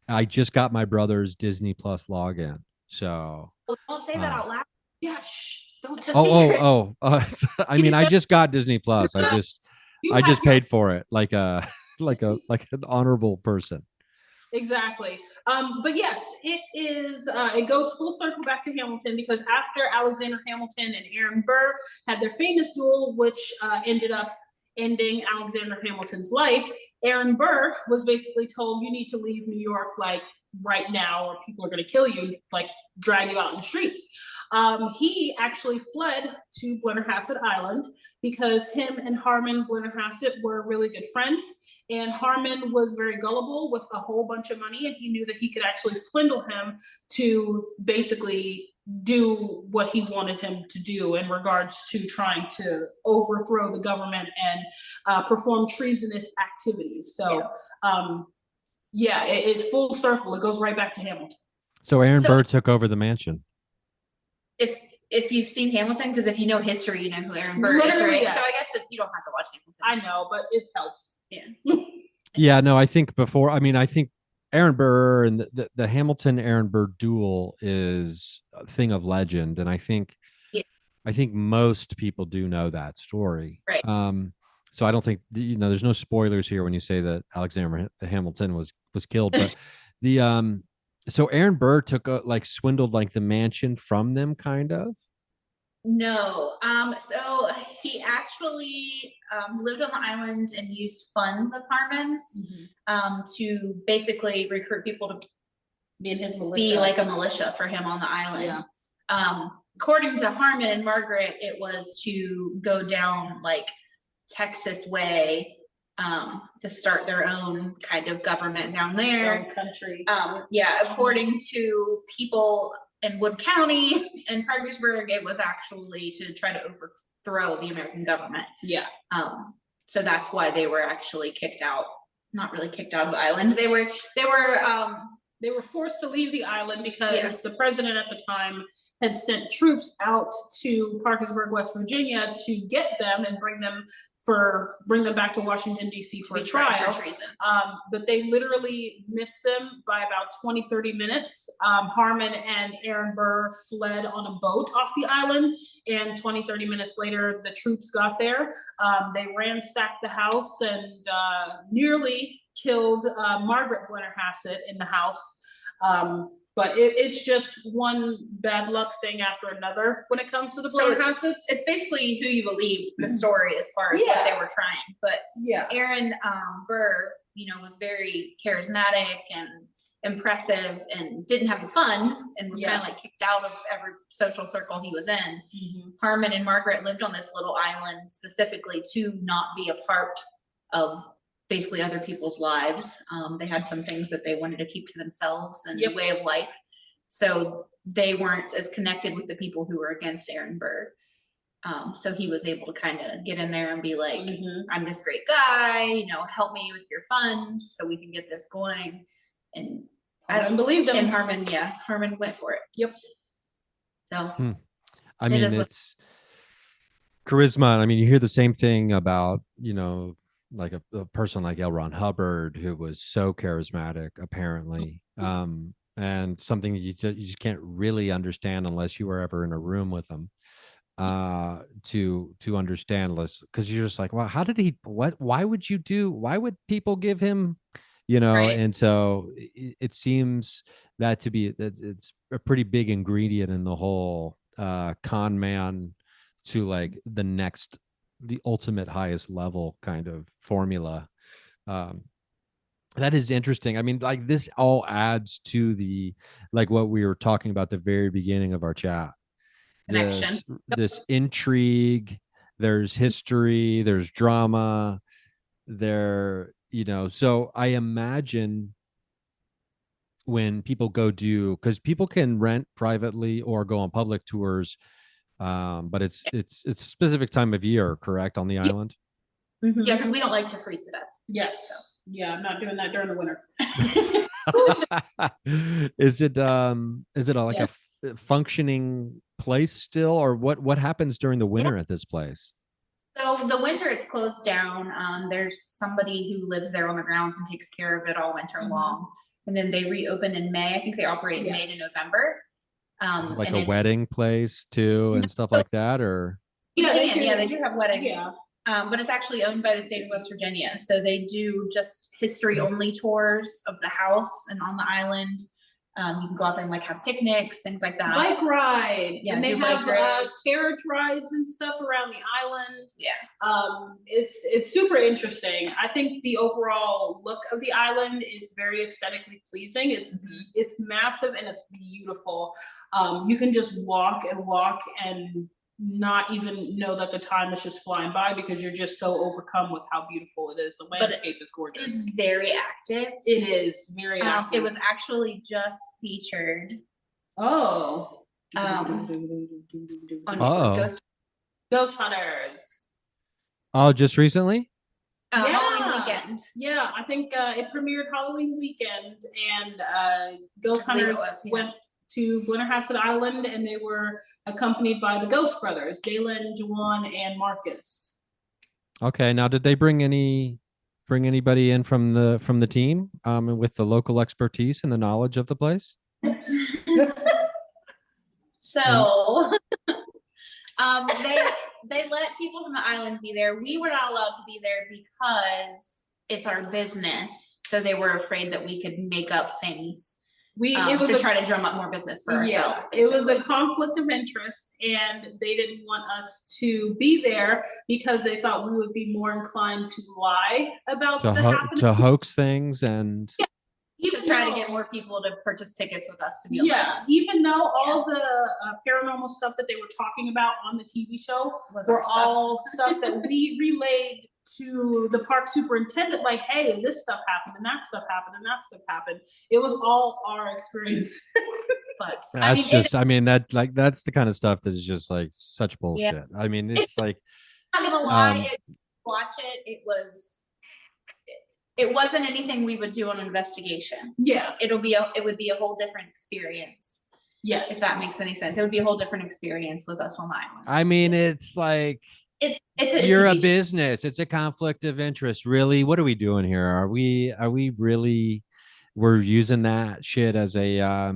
Speaker 1: I just got my brother's Disney Plus login, so
Speaker 3: don't say that out loud.
Speaker 2: Yeah, shh, don't.
Speaker 1: I just got Disney Plus. I just paid for it like an honorable person.
Speaker 2: Exactly. But yes, it is. It goes full circle back to Hamilton because after Alexander Hamilton and Aaron Burr had their famous duel, which ended up ending Alexander Hamilton's life, Aaron Burr was basically told, you need to leave New York like right now or people are going to kill you, like drag you out in the streets. He actually fled to Blennerhassett Island because him and Harmon Blennerhassett were really good friends. And Harmon was very gullible with a whole bunch of money, and he knew that he could actually swindle him to basically do what he wanted him to do in regards to trying to overthrow the government and perform treasonous activities. So, it's full circle. It goes right back to Hamilton.
Speaker 1: So Aaron Burr took over the mansion.
Speaker 3: If you've seen Hamilton, because if you know history, you know who Aaron Burr is, right? Yes. So I guess that you don't have to watch Hamilton.
Speaker 2: I know, but it helps.
Speaker 3: Yeah.
Speaker 1: Yeah, no, I think before, I think Aaron Burr and the Hamilton Aaron Burr duel is a thing of legend, and
Speaker 3: Yeah.
Speaker 1: I think most people do know that story.
Speaker 3: Right.
Speaker 1: So I don't think there's no spoilers here when you say that Alexander Hamilton was killed, but the so Aaron Burr took like swindled like the mansion from them, kind of.
Speaker 3: No. So he actually lived on the island and used funds of Harmon's to basically recruit people to
Speaker 2: Be in his militia.
Speaker 3: be like a militia for him on the island.
Speaker 2: Yeah.
Speaker 3: According to Harmon and Margaret, it was to go down like Texas way to start their own kind of government down
Speaker 2: Their
Speaker 3: there.
Speaker 2: own country.
Speaker 3: According to people in Wood County and Parkersburg, it was actually to try to overthrow the American government.
Speaker 2: Yeah.
Speaker 3: So that's why they were actually kicked out. Not really kicked out of the island. They were
Speaker 2: forced to leave the island because the president at the time had sent troops out to Parkersburg, West Virginia to get them and bring them back to Washington, D.C. for a trial. But they literally missed them by about 20, 30 minutes. Harmon and Aaron Burr fled on a boat off the island, and 20, 30 minutes later, the troops got there. They ransacked the house and nearly killed Margaret Blennerhassett in the house. But it's just one bad luck thing after another when it comes to the Blennerhassetts.
Speaker 3: It's basically who you believe the story as far as what they were trying. But Aaron Burr, was very charismatic and impressive and didn't have the funds and was kind of like kicked out of every social circle he was in. Harmon and Margaret lived on this little island specifically to not be a part of basically other people's lives. They had some things that they wanted to keep to themselves and way of life. So they weren't as connected with the people who were against Aaron Burr. So he was able to kind of get in there and be like, I'm this great guy, help me with your funds so we can get this going. And
Speaker 2: Harmon believed him.
Speaker 3: And Harmon went for it.
Speaker 2: Yep.
Speaker 3: So
Speaker 1: I mean, it's charisma. I mean, you hear the same thing about, like a person like L. Ron Hubbard, who was so charismatic, apparently, and something that you just can't really understand unless you were ever in a room with him, to understand, because you're just like, well, how did he? Why would people give him?
Speaker 3: Right.
Speaker 1: And so it seems that to be it's a pretty big ingredient in the whole con man to like the ultimate highest level kind of formula. That is interesting. I mean, like, this all adds to the, like, what we were talking about at the very beginning of our chat. This intrigue, there's history, there's drama there, so I imagine when people because people can rent privately or go on public tours, but it's a specific time of year, correct, on the island?
Speaker 3: Yeah, because we don't like to freeze to death.
Speaker 2: Yes. So. Yeah, I'm not doing that during the winter.
Speaker 1: Is it a functioning place still, or what happens during the winter at this place?
Speaker 3: So the winter, it's closed down. There's somebody who lives there on the grounds and takes care of it all winter long. And then they reopen in May. I think they operate in May to November.
Speaker 1: Like a wedding place too and stuff like that, or?
Speaker 3: They do have weddings. Yeah. But it's actually owned by the state of West Virginia. So they do just history only tours of the house and on the island. You can go out there and like have picnics, things like that.
Speaker 2: Bike ride.
Speaker 3: Yeah,
Speaker 2: and they have carriage rides and stuff around the island.
Speaker 3: Yeah.
Speaker 2: It's super interesting. I think the overall look of the island is very aesthetically pleasing. It's massive and it's beautiful. You can just walk and not even know that the time is just flying by because you're just so overcome with how beautiful it is. The landscape is gorgeous.
Speaker 3: It's very active.
Speaker 2: It is very active.
Speaker 3: It was actually just featured.
Speaker 2: On Ghost Hunters.
Speaker 1: Oh, just recently?
Speaker 3: Halloween weekend.
Speaker 2: Yeah, I think it premiered Halloween weekend, and Ghost Hunters went to Blennerhassett Island, and they were accompanied by the Ghost brothers, Dalen, Juwan, and Marcus.
Speaker 1: Okay, now did they bring any bring anybody in from the team and with the local expertise and the knowledge of the place? And
Speaker 3: So, they let people from the island be there. We were not allowed to be there because it's our business. So they were afraid that we could make up things
Speaker 2: It was
Speaker 3: to try to drum up more business for ourselves.
Speaker 2: It was a conflict of interest, and they didn't want us to be there because they thought we would be more inclined to lie about the happening.
Speaker 1: to hoax things and
Speaker 3: To try to get more people to purchase tickets with us to be
Speaker 2: around. Even though all the paranormal stuff that they were talking about on the TV show were all stuff that we relayed to the park superintendent, like, hey, this stuff happened and that stuff happened and that stuff happened. It was all our experience.
Speaker 3: But
Speaker 1: that's the kind of stuff that's just like such bullshit. Yeah. I mean, it's like,
Speaker 3: I'm not gonna lie, watch it. It wasn't anything we would do on an investigation. Yeah. It would be a whole different experience. Yes. If that makes any sense. It would be a whole different experience with us on the island.
Speaker 1: I mean, it's like you're a business. It's a conflict of interest. Really? What are we doing here? Are we really we're using that shit as a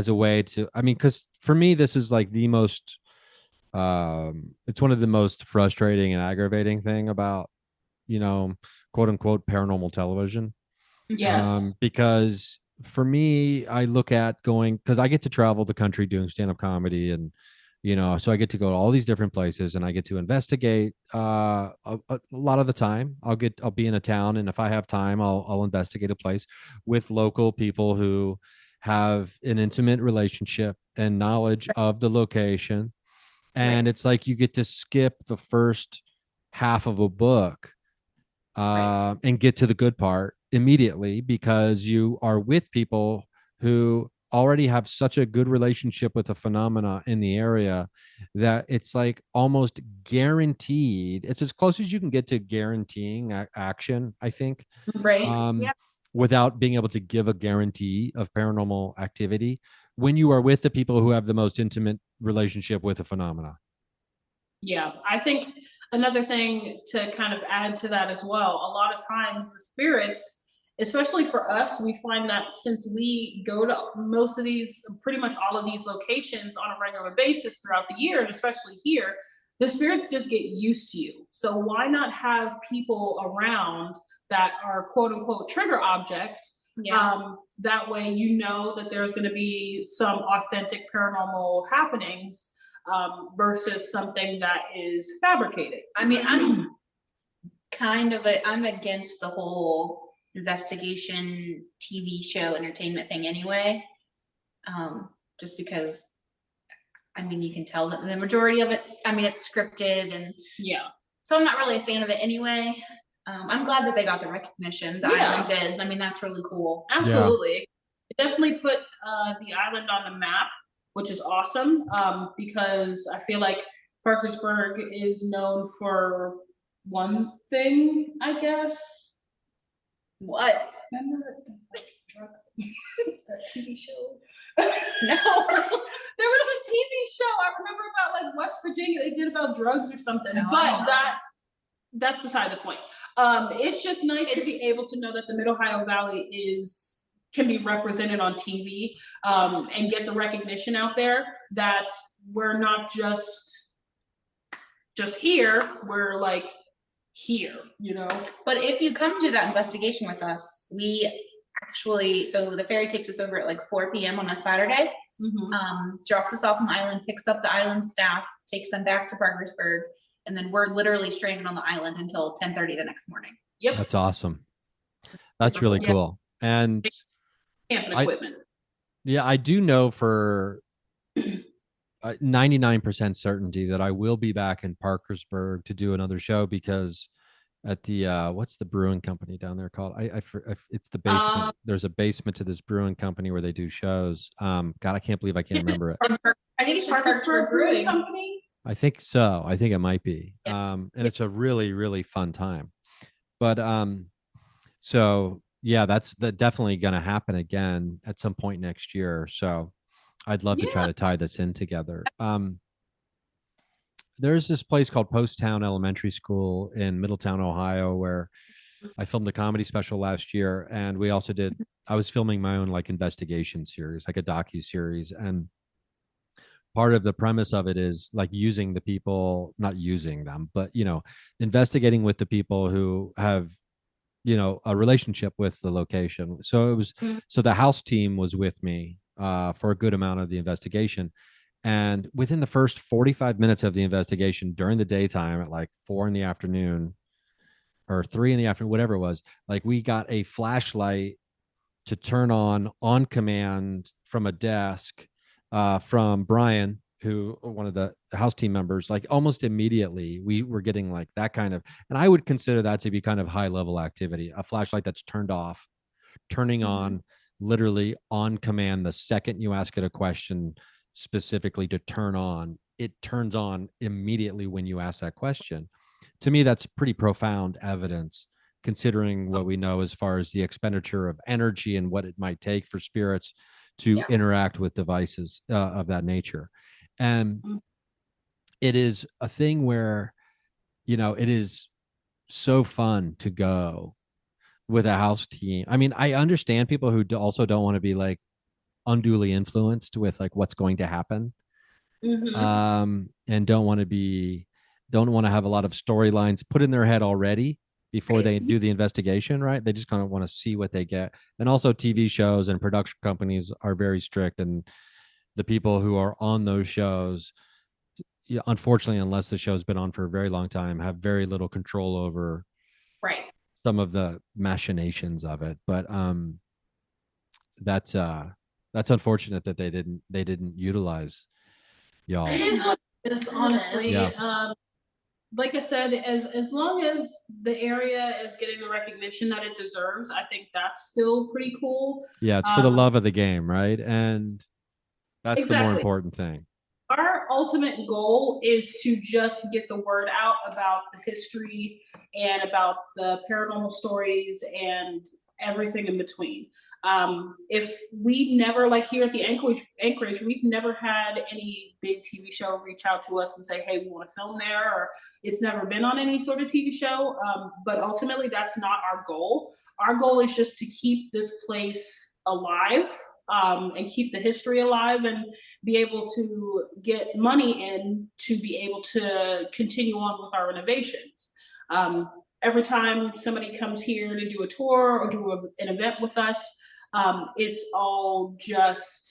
Speaker 1: way to, I mean, because for me, this is like the most it's one of the most frustrating and aggravating thing about, quote unquote paranormal television. Yes. Because for me, I look at going, because I get to travel the country doing stand-up comedy, and so I get to go to all these different places and I get to investigate. A lot of the time I'll be in a town, and if I have time, I'll investigate a place with local people who have an intimate relationship and knowledge of the location. And it's like you get to skip the first half of a book and get to the good part immediately, because you are with people who already have such a good relationship with the phenomena in the area that it's like almost guaranteed. It's as close as you can get to guaranteeing action, I think. Right. Without being able to give a guarantee of paranormal activity when you are with the people who have the most intimate relationship with the phenomena.
Speaker 2: Yeah, I think another thing to kind of add to that as well, a lot of times the spirits, especially for us, we find that since we go to most of these, pretty much all of these locations on a regular basis throughout the year, and especially here, the spirits just get used to you. So why not have people around that are quote unquote trigger objects? Yeah. That way, that there's going to be some authentic paranormal happenings versus something that is fabricated.
Speaker 3: I mean, I'm against the whole investigation TV show entertainment thing anyway. Just because, I mean, you can tell that the majority of it's scripted, and so I'm not really a fan of it anyway. I'm glad that they got the recognition the island did. I mean, that's really cool.
Speaker 2: Absolutely. Yeah. It definitely put the island on the map, which is awesome, because I feel like Parkersburg is known for one thing, I guess.
Speaker 3: What?
Speaker 2: Remember that TV show? No. There was a TV show I remember about like West Virginia. They did about drugs or something, but that's beside the point. It's just nice to be able to know that the Mid-Ohio Valley can be represented on TV and get the recognition out there that we're not just here, we're like here,
Speaker 3: But if you come to that investigation with us, so the ferry takes us over at like 4 p.m. on a Saturday, drops us off on the island, picks up the island staff, takes them back to Parkersburg, and then we're literally stranded on the island until 10:30 the next morning.
Speaker 2: Yep.
Speaker 1: That's awesome. That's really cool. And
Speaker 2: camping equipment.
Speaker 1: I do know for 99% certainty that I will be back in Parkersburg to do another show, because at the what's the brewing company down there called? It's the basement. There's a basement to this brewing company where they do shows. God, I can't believe I can't remember it.
Speaker 3: I think it's just Parkersburg Brewing Company.
Speaker 1: I think so. I think it might be. Yeah. And it's a really, really fun time. But so yeah, that's definitely going to happen again at some point next year. So I'd love to try to tie this in together. There's this place called Post Town Elementary School in Middletown, Ohio, where I filmed a comedy special last year, and we also did. I was filming my own like investigation series, like a docu series, and part of the premise of it is like using the people, not using them, but investigating with the people who have a relationship with the location. So it was so the house team was with me for a good amount of the investigation. And within the first 45 minutes of the investigation during the daytime at like 4 in the afternoon or 3 in the afternoon, whatever it was, like we got a flashlight to turn on command from a desk from Brian, who one of the house team members, like almost immediately we were getting like that kind of, and I would consider that to be kind of high level activity, a flashlight that's turned off, turning on literally on command. The second you ask it a question specifically to turn on, it turns on immediately when you ask that question. To me, that's pretty profound evidence considering what we know as far as the expenditure of energy and what it might take for spirits to interact with devices of that nature. And it is a thing where, it is so fun to go with a house team. I mean, I understand people who also don't want to be like unduly influenced with like what's going to happen. And don't want to have a lot of storylines put in their head already before they do the investigation, right? They just kind of want to see what they get. And also TV shows and production companies are very strict, and the people who are on those shows, unfortunately, unless the show's been on for a very long time, have very little control over some of the machinations of it. But that's unfortunate that they didn't utilize y'all.
Speaker 2: It is what it is, honestly. Like I said, as long as the area is getting the recognition that it deserves, I think that's still pretty cool.
Speaker 1: Yeah, it's for the love of the game, right? And that's the more important thing.
Speaker 2: Our ultimate goal is to just get the word out about the history and about the paranormal stories and everything in between. If we never, like here at the Anchorage, we've never had any big TV show reach out to us and say, hey, we want to film there, or it's never been on any sort of TV show. But ultimately, that's not our goal. Our goal is just to keep this place alive and keep the history alive and be able to get money in to be able to continue on with our renovations. Every time somebody comes here to do a tour or do an event with us, it's all just,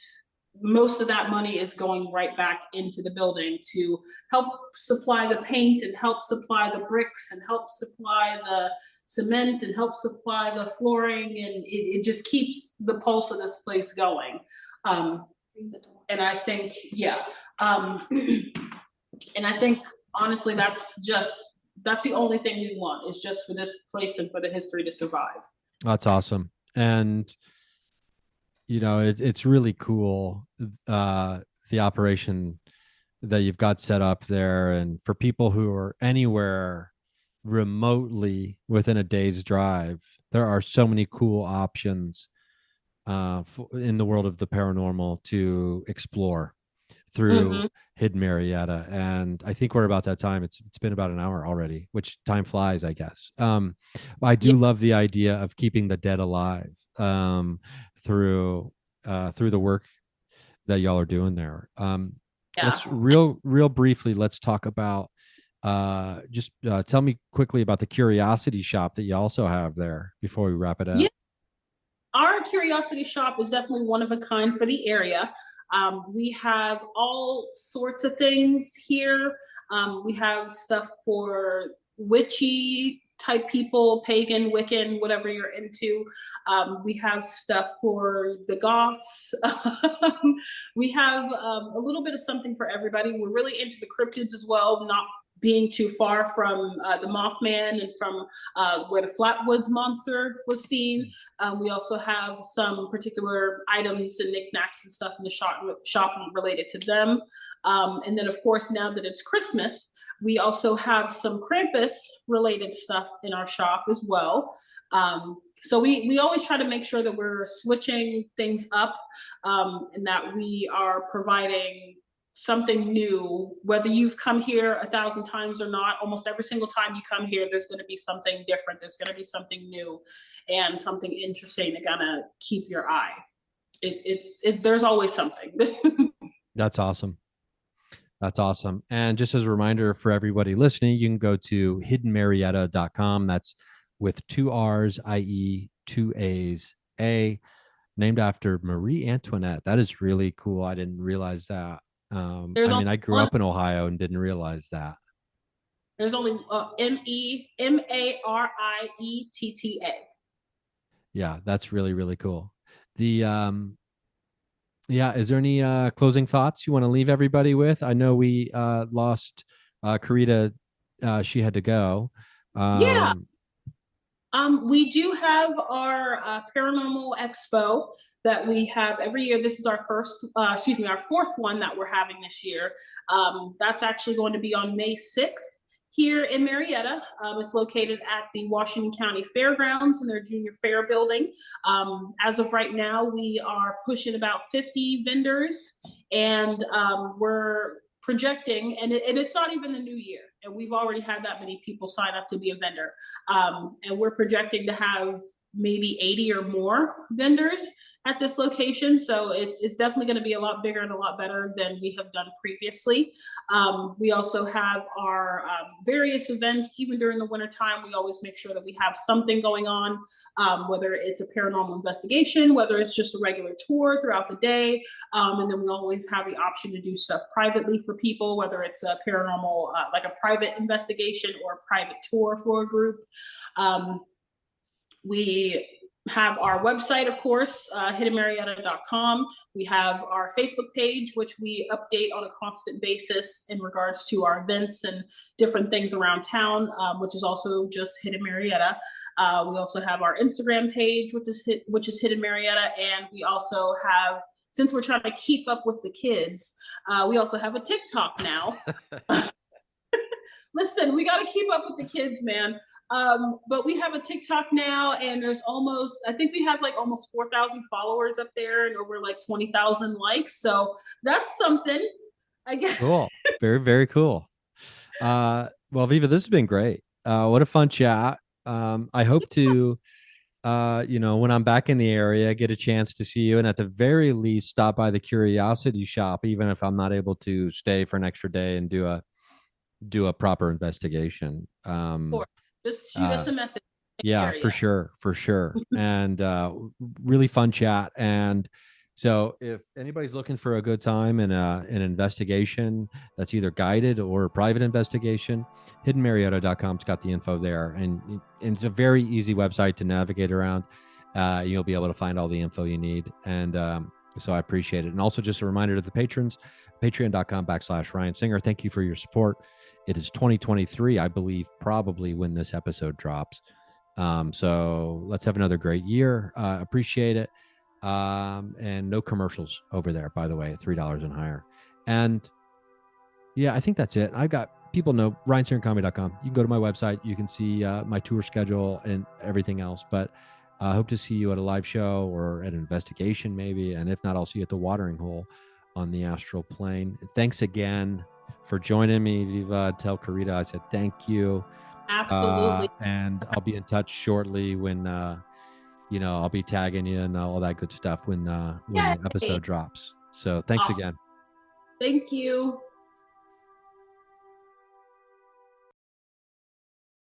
Speaker 2: most of that money is going right back into the building to help supply the paint and help supply the bricks and help supply the cement and help supply the flooring, and it just keeps the pulse of this place going. And I think, and I think honestly, that's the only thing we want, is just for this place and for the history to survive.
Speaker 1: That's awesome. And it's really cool, the operation that you've got set up there. And for people who are anywhere remotely within a day's drive, there are so many cool options in the world of the paranormal to explore through Hidden Marrietta. And I think we're about that time. It's been about an hour already, which time flies, I guess. I do love the idea of keeping the dead alive through the work that y'all are doing there. Let's real briefly, let's talk about tell me quickly about the curiosity shop that you also have there before we wrap it up.
Speaker 2: Our curiosity shop is definitely one of a kind for the area. We have all sorts of things here. We have stuff for witchy type people, pagan, Wiccan, whatever you're into. We have stuff for the goths. We have a little bit of something for everybody. We're really into the cryptids as well, not being too far from the Mothman and from where the Flatwoods monster was seen. We also have some particular items and knickknacks and stuff in the shop related to them. And then, of course, now that it's Christmas, we also have some Krampus related stuff in our shop as well. So we always try to make sure that we're switching things up and that we are providing something new, whether you've come here 1,000 times or not. Almost every single time you come here, there's going to be something different. There's going to be something new and something interesting to kind of keep your eye. There's always something.
Speaker 1: That's awesome. That's awesome. And just as a reminder for everybody listening, you can go to hiddenmarrietta.com. That's with 2 R's, i.e. 2 A's, named after Marie Antoinette. That is really cool. I didn't realize that. I grew up in Ohio and didn't realize that.
Speaker 2: There's only Marietta.
Speaker 1: Yeah, that's really, really cool. Is there any closing thoughts you want to leave everybody with? I know we lost Katrita. She had to go.
Speaker 2: Yeah. We do have our Paranormal Expo that we have every year. This is our our fourth one that we're having this year. That's actually going to be on May 6th here in Marietta. It's located at the Washington County Fairgrounds in their junior fair building. As of right now, we are pushing about 50 vendors, and we're projecting, and it's not even the new year, and we've already had that many people sign up to be a vendor. And we're projecting to have maybe 80 or more vendors at this location. So it's definitely going to be a lot bigger and a lot better than we have done previously. We also have our various events. Even during the wintertime, we always make sure that we have something going on, whether it's a paranormal investigation, whether it's just a regular tour throughout the day. And then we always have the option to do stuff privately for people, whether it's a paranormal, like a private investigation or a private tour for a group. We have our website, of course, hiddenmarrietta.com. We have our Facebook page, which we update on a constant basis in regards to our events and different things around town, which is also just Hidden Marrietta. We also have our Instagram page, which is Hidden Marrietta, and we also have, since we're trying to keep up with the kids, we also have a TikTok now. Listen, we got to keep up with the kids, man. But we have a TikTok now, and there's I think we have like almost 4,000 followers up there and over like 20,000 likes. So that's something, I guess.
Speaker 1: Cool. Very, very cool. Well, Viva, this has been great. What a fun chat. I hope to, when I'm back in the area, get a chance to see you, and at the very least, stop by the Curiosity Shop, even if I'm not able to stay for an extra day and do a proper investigation.
Speaker 2: Just shoot us a message.
Speaker 1: Yeah, for sure. And really fun chat. And so if anybody's looking for a good time in an investigation that's either guided or a private investigation, hiddenmarrietta.com's got the info there. And it's a very easy website to navigate around. You'll be able to find all the info you need. And so I appreciate it. And also just a reminder to the patrons, patreon.com/Ryan Singer. Thank you for your support. It is 2023, I believe, probably when this episode drops. So let's have another great year. Appreciate it. And no commercials over there, by the way, at $3 and higher. And yeah, I think that's it. I've got people know RyanSingerComedy.com. You can go to my website. You can see my tour schedule and everything else. But I hope to see you at a live show or at an investigation maybe. And if not, I'll see you at the watering hole on the astral plane. Thanks again for joining me, Viva. Tell Katrita I said thank you.
Speaker 2: Absolutely.
Speaker 1: And I'll be in touch shortly when I'll be tagging you and all that good stuff when the episode drops. So thanks again.
Speaker 2: Thank you.